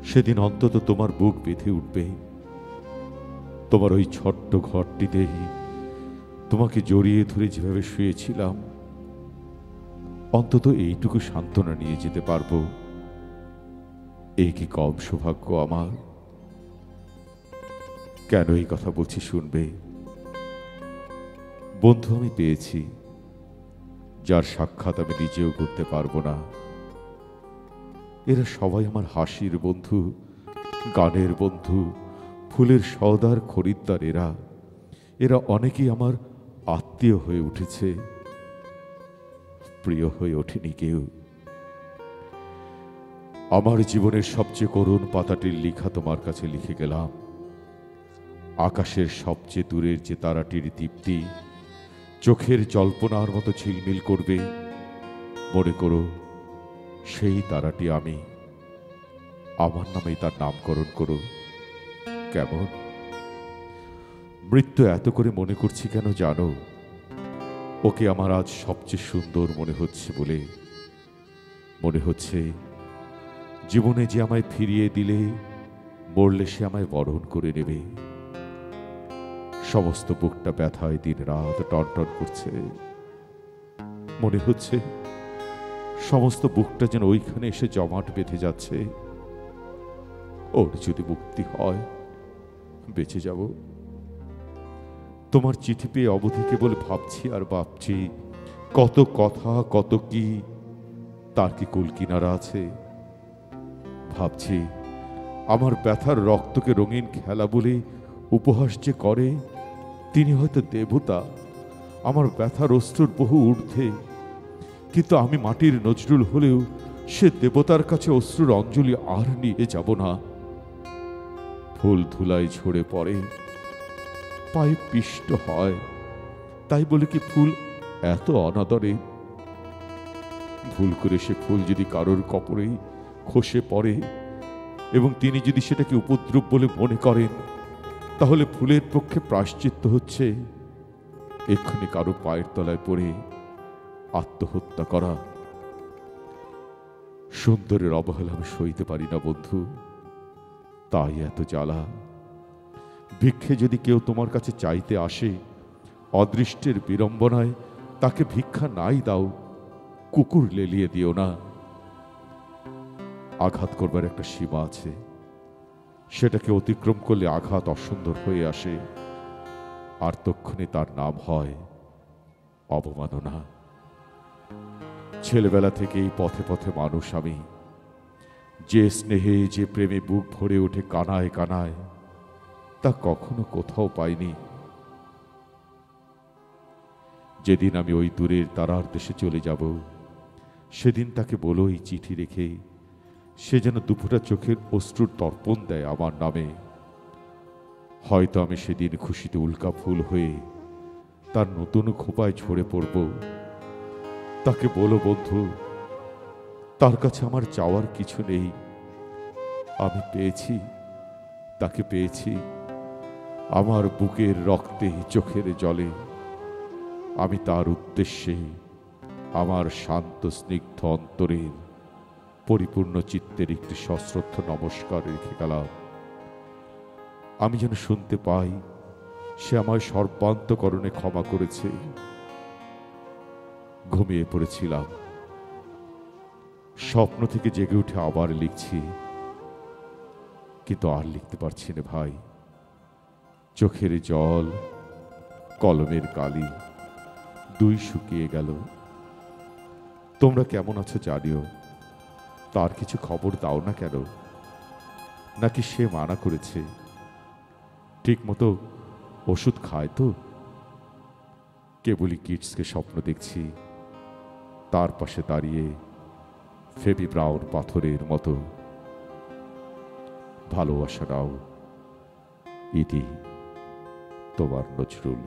সেদিন অন্তত তোমার বুক বেঁধে উঠবে। তোমার ওই ছোট্ট ঘরটিতেই তোমাকে জড়িয়ে ধরে যেভাবে শুয়েছিলাম, অন্তত এইটুকু সান্ত্বনা নিয়ে যেতে পারবো। এই কি কম সৌভাগ্য আমার? কেন এই কথা বলছি শুনবে। বন্ধু আমি পেয়েছি, যার সাক্ষাৎ আমি নিজেও করতে পারবো না। এরা সবাই আমার হাসির বন্ধু, গানের বন্ধু, ফুলের সওদার খরিদ্দার। এরা অনেকেই আমার আত্মীয় হয়ে উঠেছে, প্রিয় হয়ে ওঠেনি কেউ। আমার জীবনের সবচেয়ে করুণ পাতাটির লেখা তোমার কাছে লিখে গেলাম। আকাশের সবচেয়ে দূরের যে তারাটির দীপ্তি চোখের জল্পনার মতো ঝিলমিল করবে, মনে করো সেই তারাটি আমি। আমার নামেই তার নামকরণ করো। কেমন? মৃত্যু এত করে মনে করছি কেন জানো? ওকে আমার আজ সবচেয়ে সুন্দর মনে হচ্ছে বলে। মনে হচ্ছে জীবনে যে আমায় ফিরিয়ে দিলে, মরলে সে আমায় বরণ করে নেবে। সমস্ত বুকটা ব্যথায় দিন রাত টনটন করছে। মনে হচ্ছে সমস্ত বুকটা যেন ওইখানে এসে জমাট বেঁধে যাচ্ছে। ওর যদি মুক্তি হয় বেঁচে যাব। তোমার চিঠি পেয়ে অবধি কেবল ভাবছি আর ভাবছি, কত কথা কত কি, তার কি কুল কিনারা আছে? ভাবছি আমার ব্যথার রক্তকে রঙিন খেলা বলে উপহাস যে করে, তিনি হয়তো দেবতা, আমার ব্যথার অশ্রুর বহু ঊর্ধ্বে। কিন্তু আমি মাটির নজরুল হলেও সে দেবতার কাছে অশ্রুর অঞ্জলি আর নিয়ে যাব না। ফুল ধুলায় ঝরে পড়ে, পায়ে পিষ্ট হয়, তাই বলে কি ফুল এত অনাদরে? ভুল করে সে ফুল যদি কারোর কপরেই খসে পড়ে এবং তিনি যদি সেটাকে উপদ্রব বলে মনে করেন, তাহলে ফুলের পক্ষে প্রায়শ্চিত্ত হচ্ছে এক্ষুনি কারো পায়ের তলায় পড়ে আত্মহত্যা করা। সুন্দরের অবহেলা আমি সইতে পারি না বন্ধু, তাই এত জ্বালা। ভিক্ষে যদি কেউ তোমার কাছে চাইতে আসে, অদৃষ্টের বিড়ম্বনায় তাকে ভিক্ষা নাই দাও, কুকুর লেলিয়ে দিও না। আঘাত করবার একটা সীমা আছে, সেটাকে অতিক্রম করলে আঘাত অসুন্দর হয়ে আসে, আর তক্ষণে তার নাম হয় অবমাননা। ছেলেবেলা থেকেই পথে পথে মানুষ আমি, যে স্নেহে যে প্রেমে বুক ভরে ওঠে কানায় কানায়, তা কখনো কোথাও পাইনি। যেদিন আমি ওই দূরের তারার দেশে চলে যাব, সেদিন তাকে বলো এই চিঠি রেখে সে যেন দুফোঁটা চোখের অশ্রুর তর্পণ দেয় আমার নামে। হয়তো আমি সেদিন খুশিতে উল্কা ফুল হয়ে তার নতুন খোপায় ঝরে পড়ব। তাকে বলো বন্ধু, তার কাছে আমার চাওয়ার কিছু নেই। আমি পেয়েছি, তাকে পেয়েছি আমার বুকের রক্তে চোখের জলে। আমি তার উদ্দেশ্যে আমার শান্ত স্নিগ্ধ অন্তরের পরিপূর্ণ চিত্তের একটি সশ্রদ্ধ নমস্কার রেখে গেলাম। আমি যেন শুনতে পাই সে আমায় সর্বান্তকরণে ক্ষমা করেছে। ঘুমিয়ে পড়েছিলাম, স্বপ্ন থেকে জেগে উঠে আবার লিখছি, কিন্তু আর লিখতে পারছি না ভাই। চোখের জল, কলমের কালি দুই শুকিয়ে গেল। তোমরা কেমন আছো জানিও, তার কিছু খবর দাও না কেন? নাকি সে মানা করেছে? ঠিক মতো ওষুধ খায় তো? কেবলই কিডসকে স্বপ্ন দেখছি, তার পাশে দাঁড়িয়ে ফেবি ব্রাউন পাথরের মতো। ভালোবাসা নাও, ইতি, তোমার নজরুল।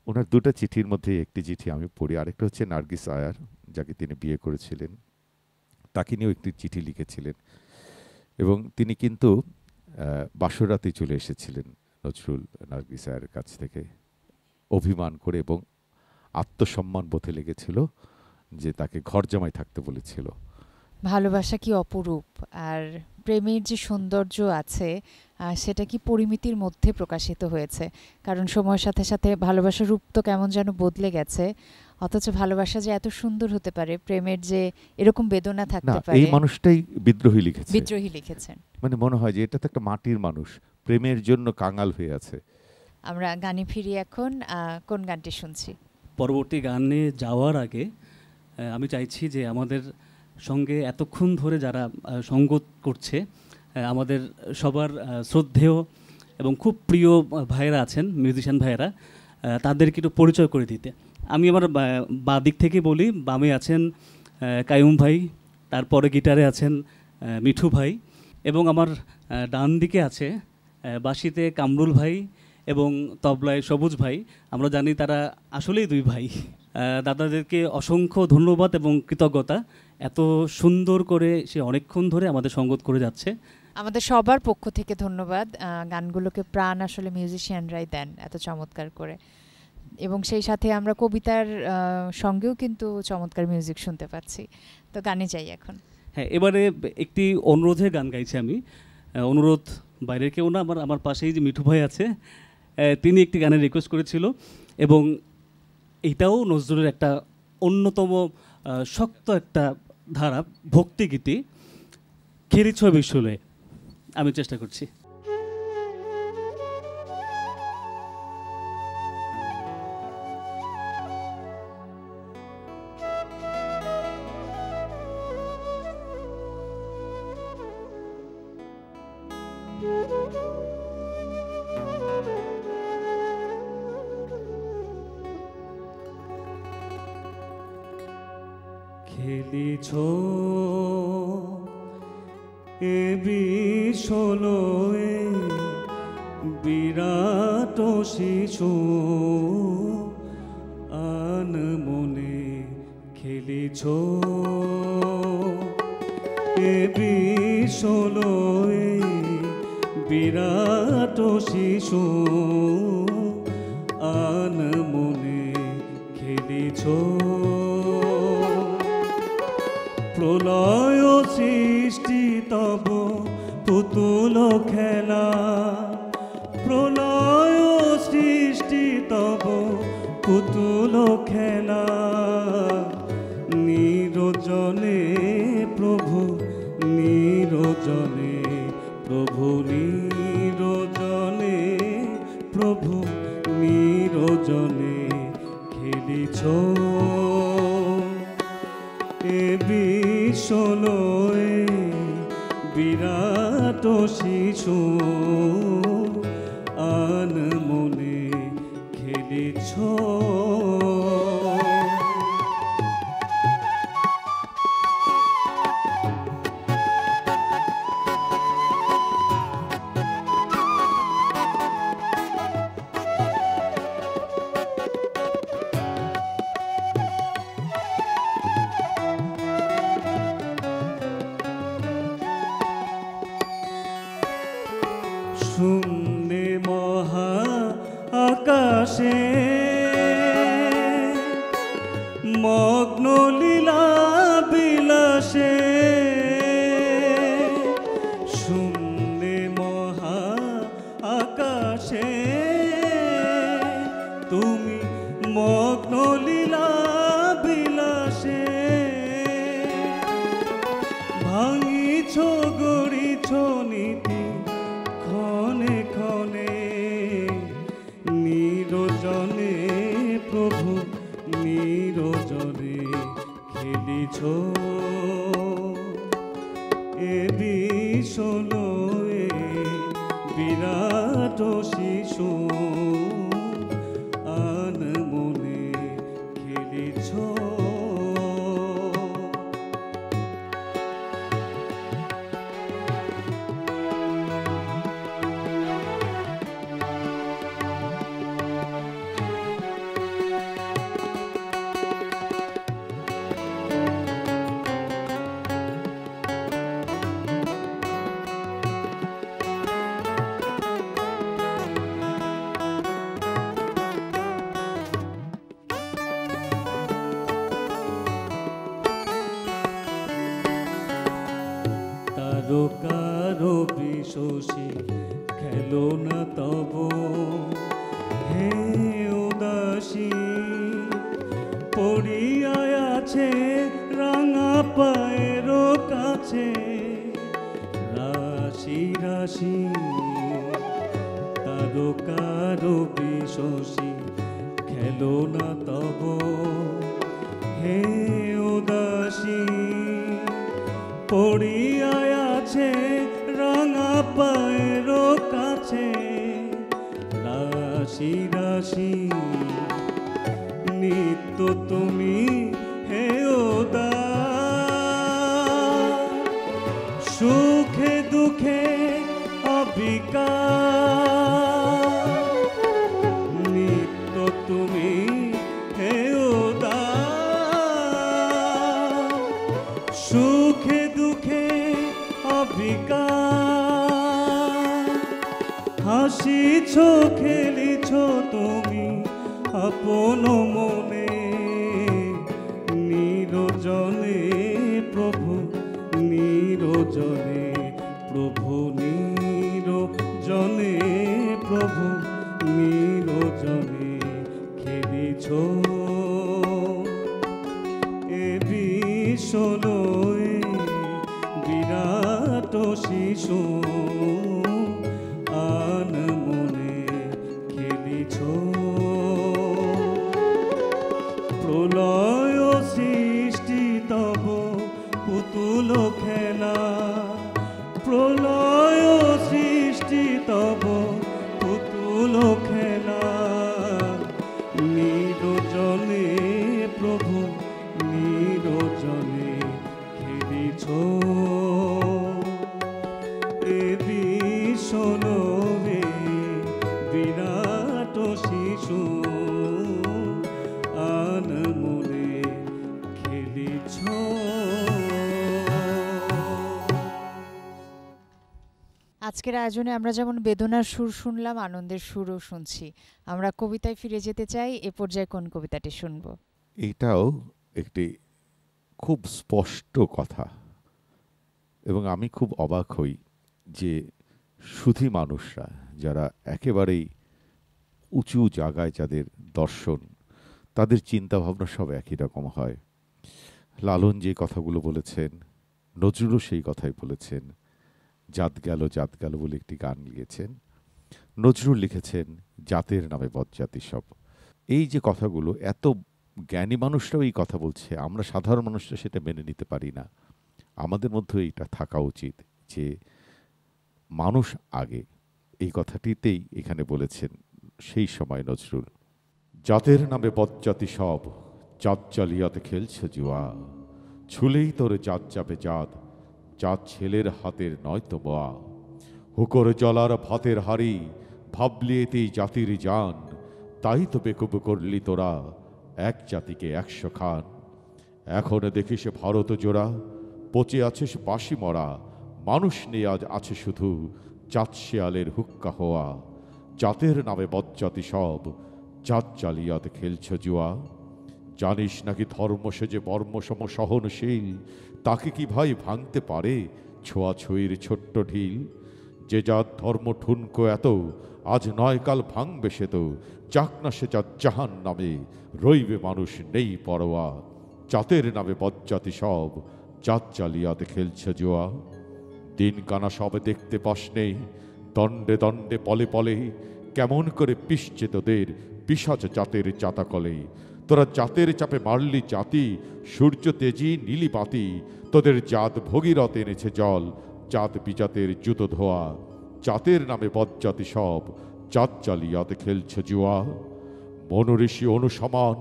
ওনার দুটো চিঠির মধ্যে একটি চিঠি আমি পড়ি, আরেকটা হচ্ছে নার্গিস আয়ার, যাকে তিনি বিয়ে করেছিলেন, তাকে নিয়েও একটি চিঠি লিখেছিলেন। এবং তিনি কিন্তু বাসরাতে চলে এসেছিলেন নজরুল নার্গিস আয়ার কাছ থেকে অভিমান করে, এবং আত্মসম্মান বোধে লেগেছিল যে তাকে ঘর জামাই থাকতে বলেছিল। ভালোবাসা কি অপরূপ, আর প্রেমের যে সৌন্দর্য আছে সেটা কি পরিমিতির মধ্যে প্রকাশিত হয়েছে। কারণ সময়ের সাথে সাথে ভালোবাসার রূপ তো কেমন যেন বদলে গেছে, অথচ ভালোবাসা যে এত সুন্দর হতে পারে, প্রেমের যে এরকম বেদনা না, থাকতে পারে। এই মানুষটাই বিদ্রোহী লিখেছে। বিদ্রোহী লিখেছেন। মানে মনে হয় যে এটা তো একটা মাটির মানুষ, প্রেমের জন্য কাঙাল হয়ে আছে। আমরা গানে ফিরি এখন। কোন গানটি শুনছি? পরবর্তী গানে যাওয়ার আগে আমি চাইছি যে আমাদের সঙ্গে এতক্ষণ ধরে যারা সঙ্গত করছে, আমাদের সবার শ্রদ্ধেয় এবং খুব প্রিয় ভাইয়েরা আছেন, মিউজিশিয়ান ভাইয়েরা, তাদেরকে একটু পরিচয় করে দিতে। আমি আমার বাঁ দিক থেকে বলি, বামে আছেন কায়ুম ভাই, তারপরে গিটারে আছেন মিঠু ভাই, এবং আমার ডান দিকে আছে বাঁশিতে কামরুল ভাই এবং তবলায় সবুজ ভাই। আমরা জানি তারা আসলেই দুই ভাই। দাদাদেরকে অসংখ্য ধন্যবাদ এবং কৃতজ্ঞতা, এত সুন্দর করে সে অনেকক্ষণ ধরে আমাদের সঙ্গত করে যাচ্ছে। আমাদের সবার পক্ষ থেকে ধন্যবাদ। গানগুলোকে প্রাণ আসলে মিউজিশিয়ানরাই দেন এত চমৎকার করে, এবং সেই সাথে আমরা কবিতার সঙ্গেও কিন্তু চমৎকার মিউজিক শুনতে পাচ্ছি। তো গানে যাই এখন। হ্যাঁ, এবারে একটি অনুরোধের গান গাইছি আমি। অনুরোধ বাইরের কেউ না, আমার পাশেই যে মিঠু ভাই আছে, তিনি একটি গানের রিকোয়েস্ট করেছিল, এবং এইটাও নজরুলের একটা অন্যতম শক্ত একটা ধারা, ভক্তিগীতি, খেলিছ বিশুলে। আমি চেষ্টা করছি। খেলিছ এ বিশলো বিরাট শিশু আন মনে খেলিছ এ বিশলো বিরাট শিশু আন মনে খেলিছ প্রলয় সৃষ্টি তব পুতুল খেলা প্রলয় সৃষ্টি তব পুতুল খেলা নিরজনে প্রভু নিরজনে প্রভু নিরজনে প্রভু নিরজনে খেলিছ এ বিশলো বিরাট শিশু আন মনে খেলিছ শূন্যে মহা আকাশে মগ্ন লীলা বিলাসে শূন্যে মহা আকাশে তুমি মগ্ন লীলা বিলাসে ভাঙিছ গড়িছ নীতি ক্ষণে ক্ষণে, নিরজনে প্রভু নিরজনে খেলিছ এ বিষলয়ে বিরাট শিশু আনমনে খেলিছ। কারো বিশোষী খেলো না তব হে উদাসী, পড়িয়া আছে রাঙা পায়ের কাছে রাশি রাশি। কারো বিশোষী খেলো না তব হে উদাসী, পড়িয়া আছে রাঙা পায়ের কাছে রাশি রাশি। নিত্য তুমি হে উদার, সুখে দুঃখে অবিকার। নিত্য তুমি হে উদার, সুখে দুঃখে অবিকার। হাসিছ খেলিছ তুমি আপন মনে, নিরজনে প্রভু নিরজনে প্রভু নিরজনে প্রভু নিরজনে খেলিছ এ বিষলয়ে বিরাট শিশু আনমনে খেলিছ। প্রলয় সৃষ্টি তব পুতুল খেলা, প্রলয় সৃষ্টি তব পুতুল খেলা। নিরজনে প্রভু নিরজনে খেলিছ এ বিষলয়ে বিরাট শিশু আনমনে খেলিছ। আজকের আয়োজনে আমরা যেমন বেদনার সুর শুনলাম, আনন্দের সুরও শুনছি। আমরা কবিতায় ফিরে যেতে চাই। এ পর্যায়ে কোন কবিতাটি শুনব? এইটাও একটি খুব স্পষ্ট কথা, এবং আমি খুব অবাক হই যে সুধী মানুষরা যারা একেবারেই উঁচু জায়গায়, যাদের দর্শন, তাদের চিন্তাভাবনা সব একই রকম হয়। লালন যে কথাগুলো বলেছেন, নজরুলও সেই কথাই বলেছেন। জাত গেল বলে একটি গান লিখেছেন। নজরুল লিখেছেন জাতের নামে বজ্জাতি সব। এই যে কথাগুলো, এত জ্ঞানী মানুষরাও এই কথা বলছে, আমরা সাধারণ মানুষরা সেটা মেনে নিতে পারি না। আমাদের মধ্যে এটা থাকা উচিত যে মানুষ আগে। এই কথাটিতেই এখানে বলেছেন সেই সময় নজরুল, জাতের নামে বজ্জাতি সব, জাত জালিয়াতে খেলছে জুয়া, ছুলেই তোর জাত যাবে জাত, জাত ছেলের হাতের নয়তো বোয়া। হুকর জলার ভাতের হাড়ি, ভাবলি এতেই জাতির জান, তাই তো বেকুব করলি তোরা এক জাতিকে 100 খান। এখন দেখিস ভারত জোড়া, পচে আছিস বাসি মরা, মানুষ নিয়ে আজ আছে শুধু জাত শেয়ালের হুক্কা হওয়া। জাতের নামে বজ্জাতি সব, জাত জালিয়াতে খেলছ জুয়া। জানিস নাকি ধর্ম সে যে বর্মসম সহনশীল, তাকে কি ভাই ভাঙতে পারে ছোঁয়াছুঁয়ির ছোট্ট ঢিল। যে জাত ধর্ম ঠুনকো এত, আজ নয় কাল ভাঙবে সে তো, যাক না সে জাত জাহান নামে, রইবে মানুষ নেই পরোয়া। জাতের নামে বজ্জাতি সব, চাঁদ জালিয়াত খেলছে জোয়া। দিন কানা সব দেখতে পাস নেই, দণ্ডে দণ্ডে পলে পলে কেমন করে পিষছে তোদের পিশাচ জাতের চাতাকলে। তোরা জাতের চাপে মারলি জাতি, সূর্য তেজি নীলি বাতি। তোদের জাত ভগীরথ এনেছে জল, জাত বিজাতের জুতো ধোয়া। জাতের নামে বজ্জাতি সব জাত জালিয়াত খেলছে জুয়া। মনুঋষি অনুসমান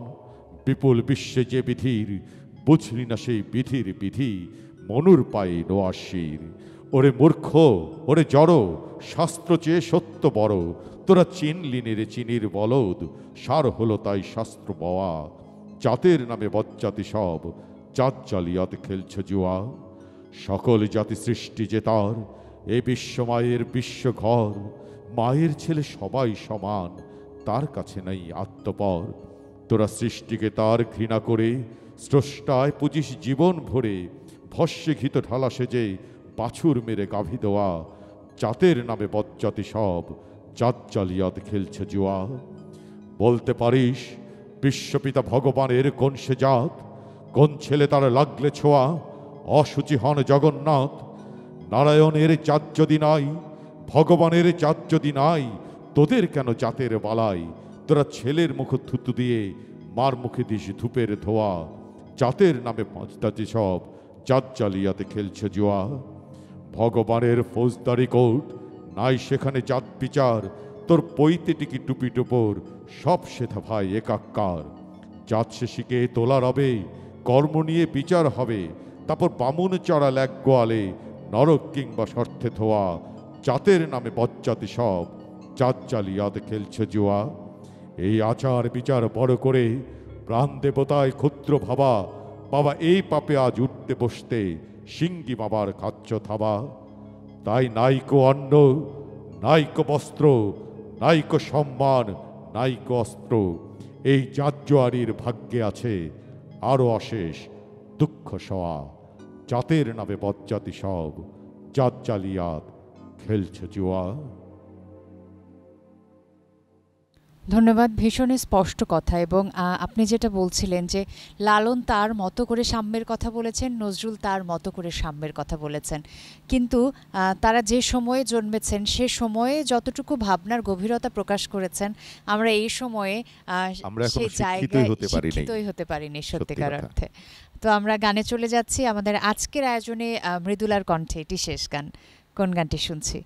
বিপুল বিশ্বে যে বিধির, বুঝলি না সেই বিধির বিধি মনুর পায়ে নোয়াশির। ওরে মূর্খ, ওরে জড়, শাস্ত্র চেয়ে সত্য বড়। তোরা চিনলি রে চিনির বলদ, সার হলো তাই শাস্ত্র বওয়া। জাতের নামে বজ্জাতি সব জাত জালিয়াত খেলছে জুয়া। সকল জাতি সৃষ্টি যে তার, এ বিশ্বমায়ের বিশ্বঘর। মায়ের ছেলে সবাই সমান, তার কাছে নাই আত্মপর। তোরা সৃষ্টিকে তার ঘৃণা করে স্রষ্টায় পুজিস জীবন ভরে। ভস্যে ঘিত ঢালা সেজে বাছুর মেরে গাভী দেওয়া। জাতের নামে বজ্জাতি সব জাত জালিয়াত খেলছে জুয়া। বলতে পারিস বিশ্বপিতা ভগবানের কোন সে জাত? কোন ছেলে তার লাগলে ছোঁয়া অসুচি হন জগন্নাথ? নারায়ণের জাত যদি নাই, ভগবানের জাত যদি নাই, তোদের কেন জাতের বালাই? তোরা ছেলের মুখ থুতু দিয়ে মার মুখে দিস ধূপের ধোয়া। জাতের নামে বজ্জাতি সব জাত জালিয়াতে খেলছে জুয়া। ভগবানের ফৌজদারি কোর্ট নাই সেখানে জাত বিচার। তোর পৈতে টিকি টুপি টুপর সব সেথা ভাই একাক্কার। জাত শেষিকে তোলা রবে, কর্ম নিয়ে বিচার হবে। তারপর বামুন চড়াল এক গোয়ালে, নরক কিংবা শর্তে থোয়া। জাতের নামে বজ্জাতি সব জাত জালিয়াত খেলছে জুয়া। এই আচার বিচার বড় করে প্রাণ দেবতায় ক্ষুদ্র ভাবা। বাবা এই পাপে আজ উঠতে বসতে সিঙ্গি বাবার খাচ্ছ থাবা। তাই নাইকো অন্ন, নাইকো বস্ত্র, নাইকো সম্মান, নাইকো অস্ত্র। এই জাতজোয়ারির ভাগ্যে আছে আরো অশেষ দুঃখ সওয়া। জাতের নামে বজ্জাতি সব জাত জালিয়াত খেলছে জুয়া। ধন্যবাদ, ভীষণ স্পষ্ট কথা। এবং আপনি যেটা বলছিলেন যে লালন তার মতো করে সাম্যের কথা বলেছেন, নজরুল তার মতো করে সাম্যের কথা বলেছেন, কিন্তু তারা যে সময়ে জন্মেছেন সে সময়ে যতটুকু ভাবনার গভীরতা প্রকাশ করেছেন আমরা এই সময়ে সেই জায়গায় শিক্ষিতই হতে পারিনি সত্যিকার অর্থে। তো আমরা গানে চলে যাচ্ছি। আমাদের আজকের আয়োজনে মৃদুলার কণ্ঠে এটি শেষ গান। কোন গানটি শুনছি?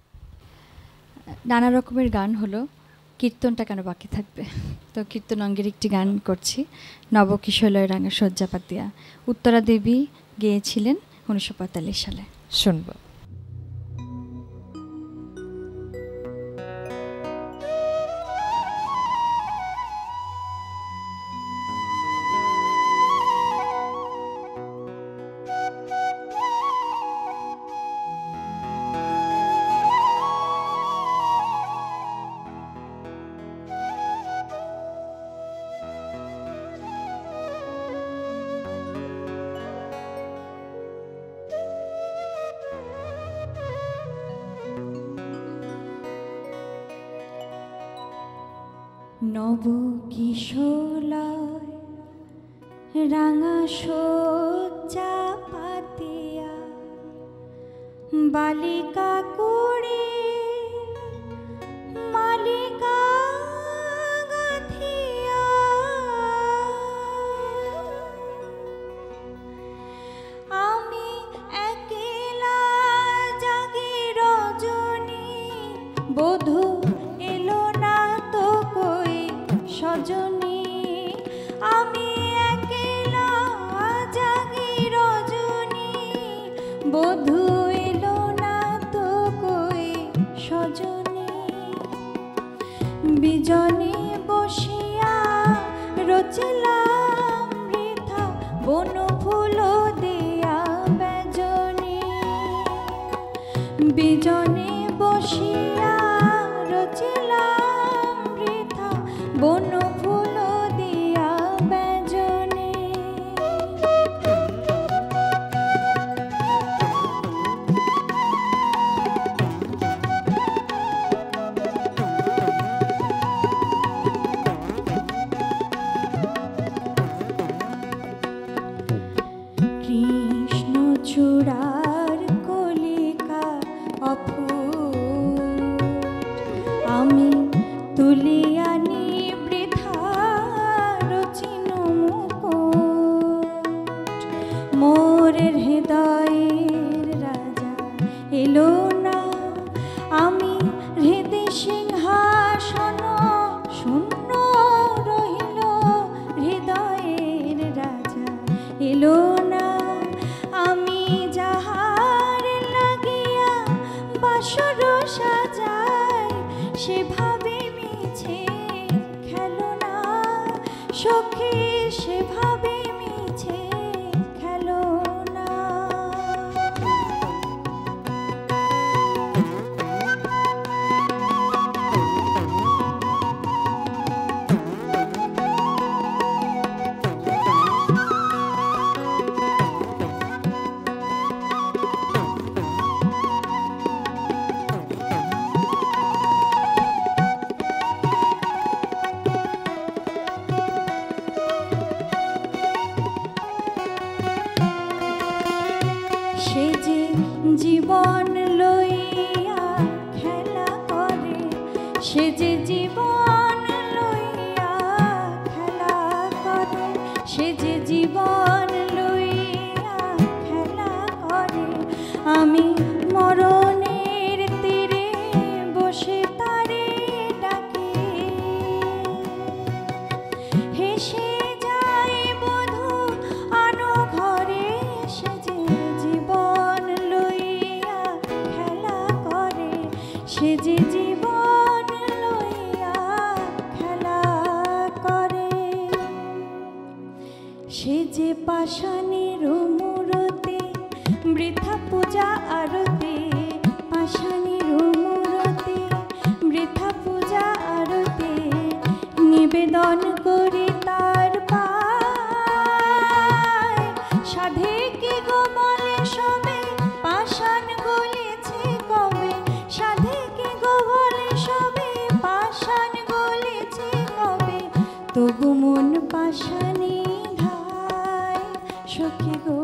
নানা রকমের গান হলো, কীর্তনটা কেন বাকি থাকবে? তো কীর্তন অঙ্গের একটি গান করছি, নবকিশোলয় রাঙা শয্যাপাত দিয়া। উত্তরা দেবী গেয়েছিলেন 1945 সালে। শুনব। নবকিশোলয় রাঙা শয্যা পাতিয়া, বালিকা করে মালিকা গাঁথিয়া। আমি একলা জাগি রজনী, বধূ এলো না তো কই সজনী। আমি একলা জাগি রজনী, বধূ এলো না তো কই সজনী। বিজনে বসিয়া রচলাম বৃথা বন ফুল দিয়া বেজনী। বিজনে বসিয়া রচলাম বৃথা বন ফুল দিয়া বেজনী। কৃষ্ণ তুলিয়ানি বৃথা রচিন মুকুট মোরের হৃদয়ের রাজা এলো না আমি হৃদয় সিংহাসন শূন্য রহিল হৃদয়ের রাজা এলো না আমি যাহার লাগিয়া বাসর সাজাই সেভাবে মিছে খেলো না সখী সেভাবে মিছে খেলো না সে যে জীবন লইয়া খেলা করে সে যে জীবন লইয়া খেলা করে সে যে জীবন লইয়া খেলা করে আমি মরণের তীরে বসে তারে ডাকি হেসে যায় বধূ আনো ঘরে সে যে জীবন লইয়া খেলা করে সে যে জীবন লইয়া খেলা করে সে যে পাষাণের মূরতে বৃথা পূজা আরতে পাষাণের মূরতে বৃথা পূজা আরতে নিবেদন করি তার পায় সাধে কি গো বলে সবে পাষাণ গলেছে কবে সাধে কি গো বলে সবে পাষাণ গলেছে কবে তবু মন পাষাণে ধায় সখী গো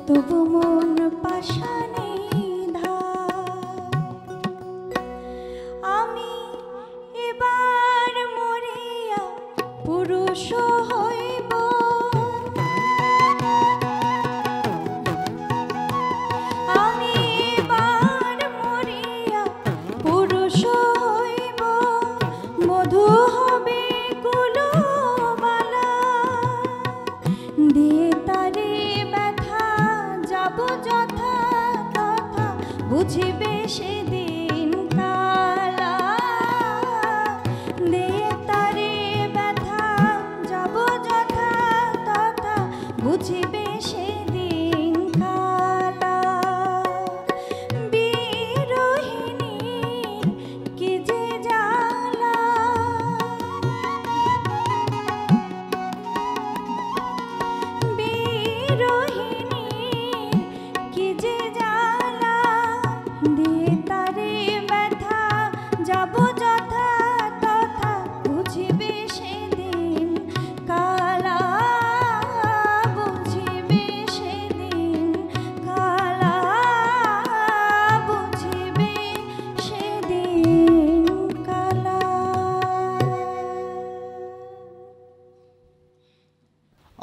তবু মন পাষাণে ধায় আমি এবার মরিয়া পুরুষ হইব আমি এবার মরিয়া পুরুষ হইব মধু হবে কুলবালা দিয়ে তারে ব্যথা যাব যথা তথা বুঝিবে সেদিন কালা দিয়ে তারে ব্যথা যাব যথা তথা বুঝিবে সেদিন কালা বিরহিণী কি যে জ্বালা বিরহিণী কি যে জ্বালা দিয়ে তারে ব্যথা যাব যথা তথা বুঝিবে সেদিন কালা বুঝিবে সেদিন কালা বুঝিবে সেদিন কালা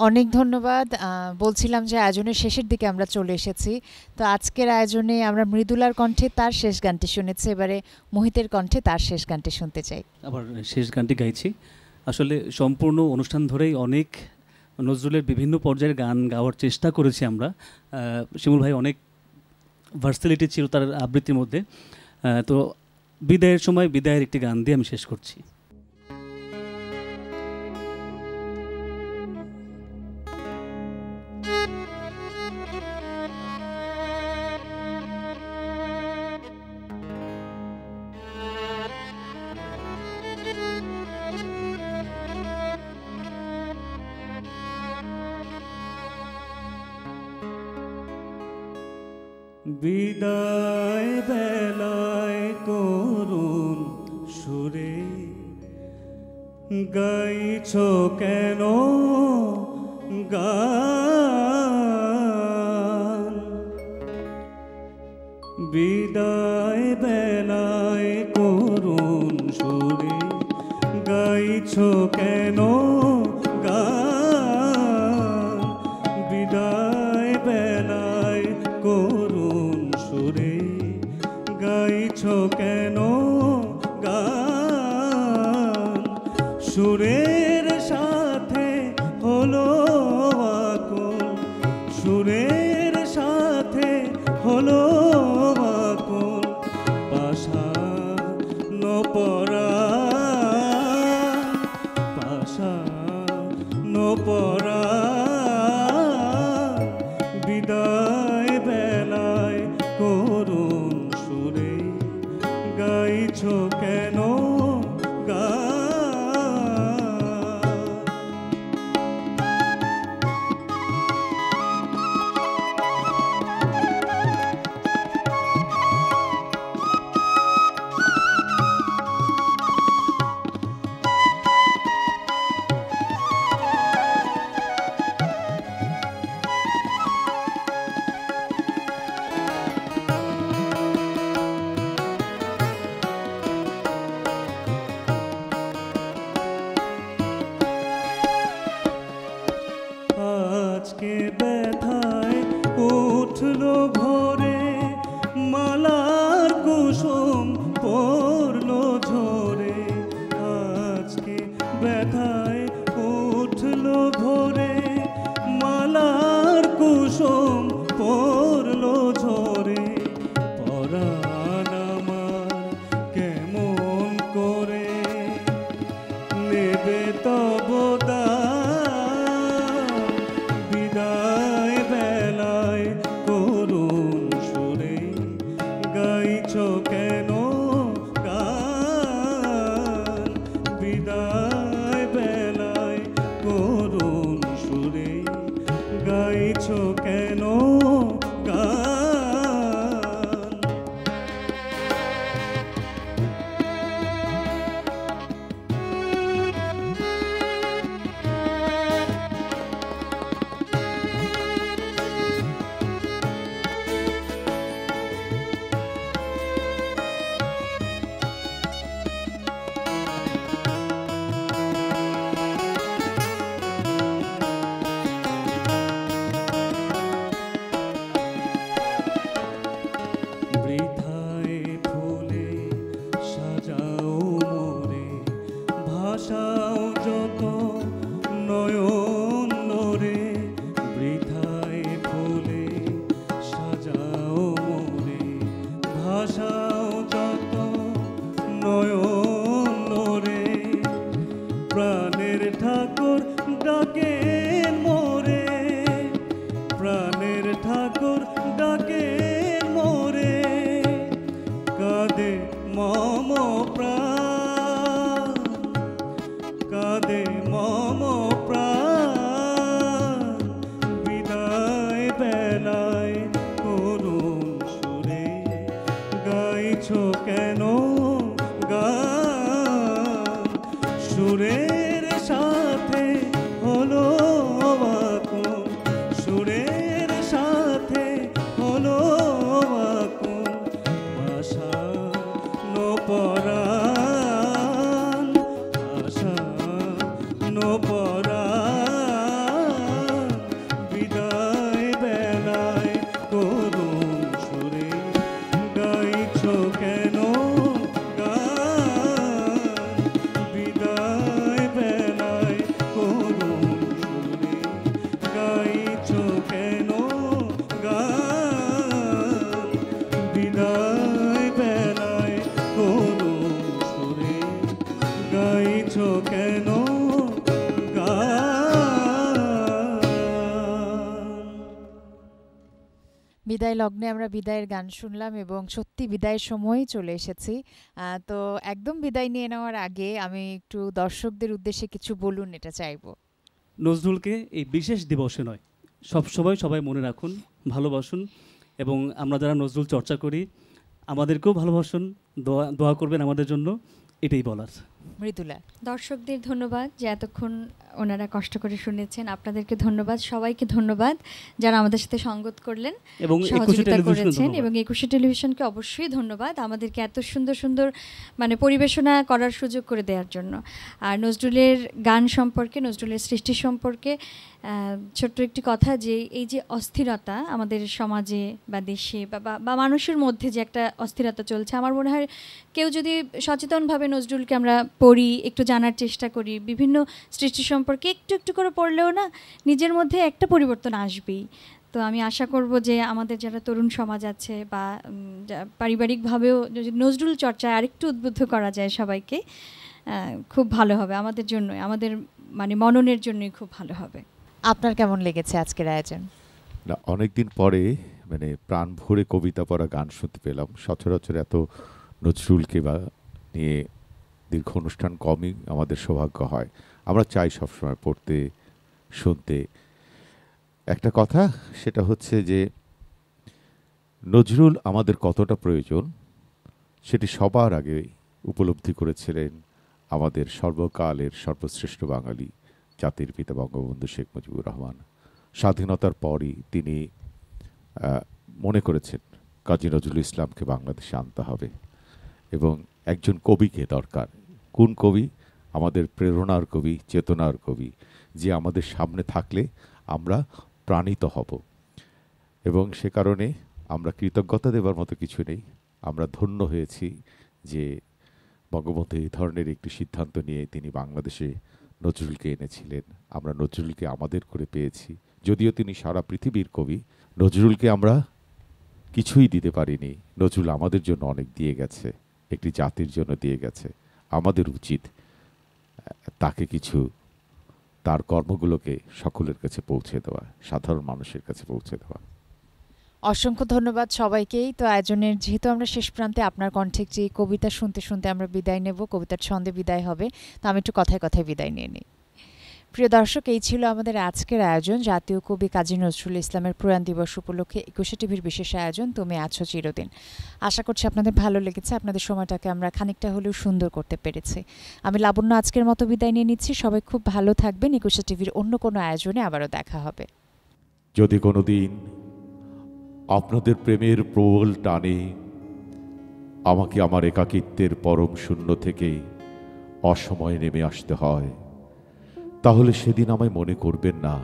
অনেক ধন্যবাদ। বলছিলাম যে আয়োজনের শেষের দিকে আমরা চলে এসেছি, তো আজকের আয়োজনে আমরা মৃদুলার কণ্ঠে তার শেষ গানটি শুনেছি, এবারে মোহিতের কণ্ঠে তার শেষ গানটি শুনতে চাই। আবার শেষ গানটি গাইছি। আসলে সম্পূর্ণ অনুষ্ঠান ধরেই অনেক নজরুলের বিভিন্ন পর্যায়ের গান গাওয়ার চেষ্টা করেছি আমরা। শিমুল ভাই অনেক ভার্সিলিটি ছিল তার আবৃত্তির মধ্যে। তো বিদায়ের সময় বিদায়ের একটি গান দিয়ে আমি শেষ করছি। বিদায় বেলায় করুণ সুরে গাইছ কেন গান? বিদায় বেলায় করুণ সুরে গাইছো কেন গান বিদায় বেলায় করুণ সুরে গাইছো কেন গান সুরের সাথে হলো আকুল সুরের সাথে হলো আকুল পাশান পরাণ পাশান পরাণ বিদায় বেলায় করুণ সুরে গাইছো কেন গান আজকে ব্যথায় উঠলো ভোরে মালার কুসুম পড়লো ঝরে আজকে ব্যথায় উঠলো ভোরে মালার কুসুম পড়লো ঝরে পরাণ আমার কেমন করে নেবে তব বিদায় বেলায় করুণ সুরে গাইছো কেন গান বিদায় বেলায় করুণ সুরে গাইছো কেন গান বৃথায় ফুলে সাজাও মোরে ভাষাও যত নয়ন নরে বৃথায় ফুলে সাজাও মোরে ভাষাও যত নয়ন নরে প্রাণের ঠাকুর ডাকেন মোরে প্রাণের ঠাকুর ডাকেন মোরে কাঁদে মম প্রাণ কাঁদে মম প্রাণ বিদায় বেলায় করুণ সুরে গাইছো কেন গান সুরের সাথে হলো আকুল সুরের সাথে হলো আকুল পাশান পরাণ পাশান পরাণ বিদায় বেলায় করুণ সুরে গাইছো কেন গান বিদায় বেলায় করুণ সুরে গাইছো কেন গান বিদায় বেলায় করুণ সুরে গাইছো কেন বিদায় লগ্নে আমরা বিদায়ের গান শুনলাম এবং সত্যি বিদায়ের সময় চলে এসেছি। তো একদম বিদায় নিয়ে নেওয়ার আগে আমি একটু দর্শকদের উদ্দেশ্যে কিছু বলুন এটা চাইবো। নজরুলকে এই বিশেষ দিবসে নয়, সবসময় সবাই মনে রাখুন, ভালোবাসুন এবং আমরা যারা নজরুল চর্চা করি আমাদেরকেও ভালোবাসুন, দোয়া করবেন আমাদের জন্য। এটাই বলার। মৃদুলা। দর্শকদের ধন্যবাদ যে এতক্ষণ ওনারা কষ্ট করে শুনেছেন, আপনাদেরকে ধন্যবাদ, সবাইকে ধন্যবাদ যারা আমাদের সাথে সঙ্গত করলেন এবং সহযোগিতা করেছেন, এবং 21শে টেলিভিশনকে অবশ্যই ধন্যবাদ আমাদেরকে এত সুন্দর সুন্দর মানে পরিবেশনা করার সুযোগ করে দেওয়ার জন্য। আর নজরুলের গান সম্পর্কে, নজরুলের সৃষ্টি সম্পর্কে ছোট্ট একটি কথা, যে এই যে অস্থিরতা আমাদের সমাজে বা দেশে বা মানুষের মধ্যে যে একটা অস্থিরতা চলছে, আমার মনে হয় কেউ যদি সচেতনভাবে নজরুলকে আমরা পড়ি, একটু জানার চেষ্টা করি, বিভিন্ন সৃষ্টি সম্পর্কে একটু একটু করে পড়লেও না নিজের মধ্যে একটা পরিবর্তন আসবেই। তো আমি আশা করব যে আমাদের যারা তরুণ সমাজ আছে বা পারিবারিকভাবেও যদি নজরুল চর্চায় আরেকটু উদ্বুদ্ধ করা যায় সবাইকে, খুব ভালো হবে আমাদের জন্যই, আমাদের মানে মননের জন্যই খুব ভালো হবে। আপনার কেমন লেগেছে আজকের আয়োজন? না, অনেকদিন পরে মানে প্রাণ ভরে কবিতা পড়া গান শুনতে পেলাম। সচরাচর এত নজরুলকে বা নিয়ে দীর্ঘ অনুষ্ঠান কমই আমাদের সৌভাগ্য হয়। আমরা চাই সবসময় পড়তে, শুনতে। একটা কথা, সেটা হচ্ছে যে নজরুল আমাদের কতটা প্রয়োজন সেটি সবার আগে উপলব্ধি করেছিলেন আমাদের সর্বকালের সর্বশ্রেষ্ঠ বাঙালি, জাতির পিতা বঙ্গবন্ধু শেখ মুজিবুর রহমান। স্বাধীনতার পরই তিনি মনে করেছেন কাজী নজরুল ইসলামকে বাংলাদেশে আনতে হবে এবং একজন কবিকে দরকার। কোন কবি? আমাদের প্রেরণার কবি, চেতনার কবি, যে আমাদের সামনে থাকলে আমরা প্রাণিত হব। এবং সে কারণে আমরা কৃতজ্ঞতা দেবার মতো কিছু নেই। আমরা ধন্য হয়েছি যে বঙ্গবন্ধু এই ধরনের একটি সিদ্ধান্ত নিয়ে তিনি বাংলাদেশে নজরুলকে এনেছিলেন। আমরা নজরুলকে আমাদের করে পেয়েছি। যদিও তিনি সারা পৃথিবীর কবি, নজরুলকে আমরা কিছুই দিতে পারিনি। নজরুল আমাদের জন্য অনেক দিয়ে গেছে, একটি জাতির জন্য দিয়ে গেছে। আমাদের উচিত তাকে কিছু, তার কর্মগুলোকে সকলের কাছে পৌঁছে দেওয়া, সাধারণ মানুষের কাছে পৌঁছে দেওয়া। অসংখ্য ধন্যবাদ সবাইকেই। তো আয়োজনের যেহেতু আমরা শেষ প্রান্তে, আপনার কণ্ঠে যে কবিতা শুনতে শুনতে আমরা বিদায় নেব, কবিতার ছন্দে বিদায় হবে, তো আমি একটু কথায় কথায় বিদায় নিয়ে নিই। প্রিয় দর্শক, এই ছিল আমাদের আজকের আয়োজন। জাতীয় কবি কাজী নজরুল ইসলামের প্রয়াণ দিবস উপলক্ষে 21শে টিভির বিশেষ আয়োজন তুমি আছো চিরদিন। আশা করছি আপনাদের ভালো লেগেছে, আপনাদের সময়টাকে আমরা খানিকটা হলেও সুন্দর করতে পেরেছি। আমি লাবণ্য আজকের মতো বিদায় নিয়ে নিচ্ছি। সবাই খুব ভালো থাকবেন। 21শে টিভির অন্য কোনো আয়োজনে আবারও দেখা হবে। যদি কোনোদিন আপনাদের প্রেমের প্রবল টানে আমাকে আমার একাকিত্বের পরম শূন্য থেকে অসময়ে নেমে আসতে হয়, তাহলে সেদিন আমায় মনে করবেন না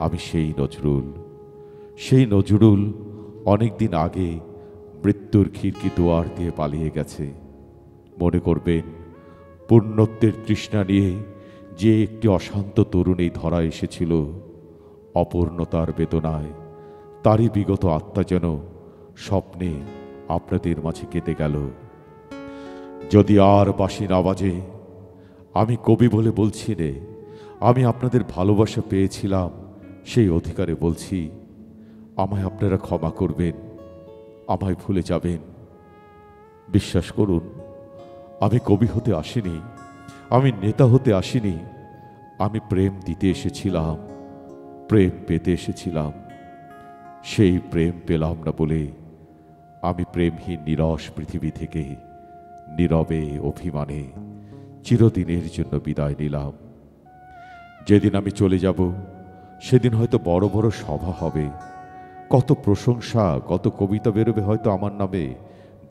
আমি সেই নজরুল। সেই নজরুল অনেক দিন আগে মৃত্যুর খিড়কি দুয়ার দিয়ে পালিয়ে গেছে। মনে করবেন পূর্ণত্বের তৃষ্ণা নিয়ে যে একটি অশান্ত তরুণ এই ধরায় এসেছিল, অপূর্ণতার বেদনায় তারই বিগত আত্মা যেন স্বপ্নে আপনাদের মাঝে কেটে গেল। যদি আর বাঁশি না বাজে, আমি কবি বলে বলছি রে, আমি আপনাদের ভালোবাসা পেয়েছিলাম, সেই অধিকারে বলছি, আমায় আপনারা ক্ষমা করবেন, আমায় ভুলে যাবেন। বিশ্বাস করুন, আমি কবি হতে আসিনি, আমি নেতা হতে আসিনি, আমি প্রেম দিতে এসেছিলাম, প্রেম পেতে এসেছিলাম। সেই প্রেম পেলাম না বলে আমি প্রেমহীন নিরস পৃথিবী থেকে নীরবে অভিমানে চিরদিনের জন্য বিদায় নিলাম। যেদিন আমি চলে যাব সেদিন হয়তো বড় বড় সভা হবে, কত প্রশংসা, কত কবিতা বেরোবে হয়তো আমার নামে।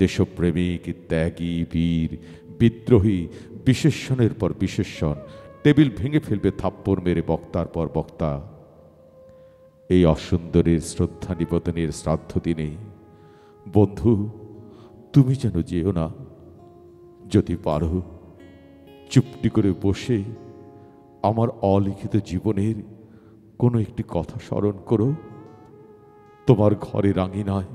দেশপ্রেমিক, ত্যাগী, বীর, বিদ্রোহী, বিশেষণের পর বিশেষণ, টেবিল ভেঙে ফেলবে থাপ্পড় মেরে বক্তার পর বক্তা। এই অসুন্দরের শ্রদ্ধা নিবেদনের শ্রাদ্ধ দিনে বন্ধু তুমি যেন যেও না। যদি পারো চুপটি করে বসে আমার অলিখিত জীবনের কোনো একটি কথা স্মরণ করো। তোমার ঘরের আঙিনায়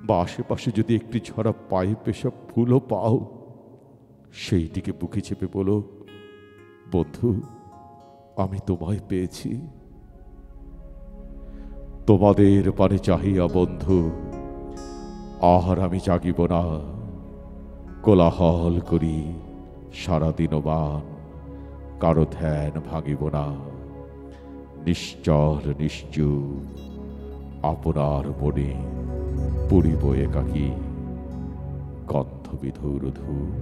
বা আশেপাশে যদি একটি ঝরা পায়ে পেশাব ফুলও পাও, সেইটিকে বুকে চেপে বলো, বন্ধু আমি তোমায় পেয়েছি। তোমাদের পানে চাহিয়া বন্ধু আর আমি জাগিব না, কোলাহল করি সারাদিনবান, কারো ধ্যান ভাঙিব না। নিশ্চল নিশ্চুপ আপনার মনে পুরিব একাকী গন্ধবিধুর ধূপ।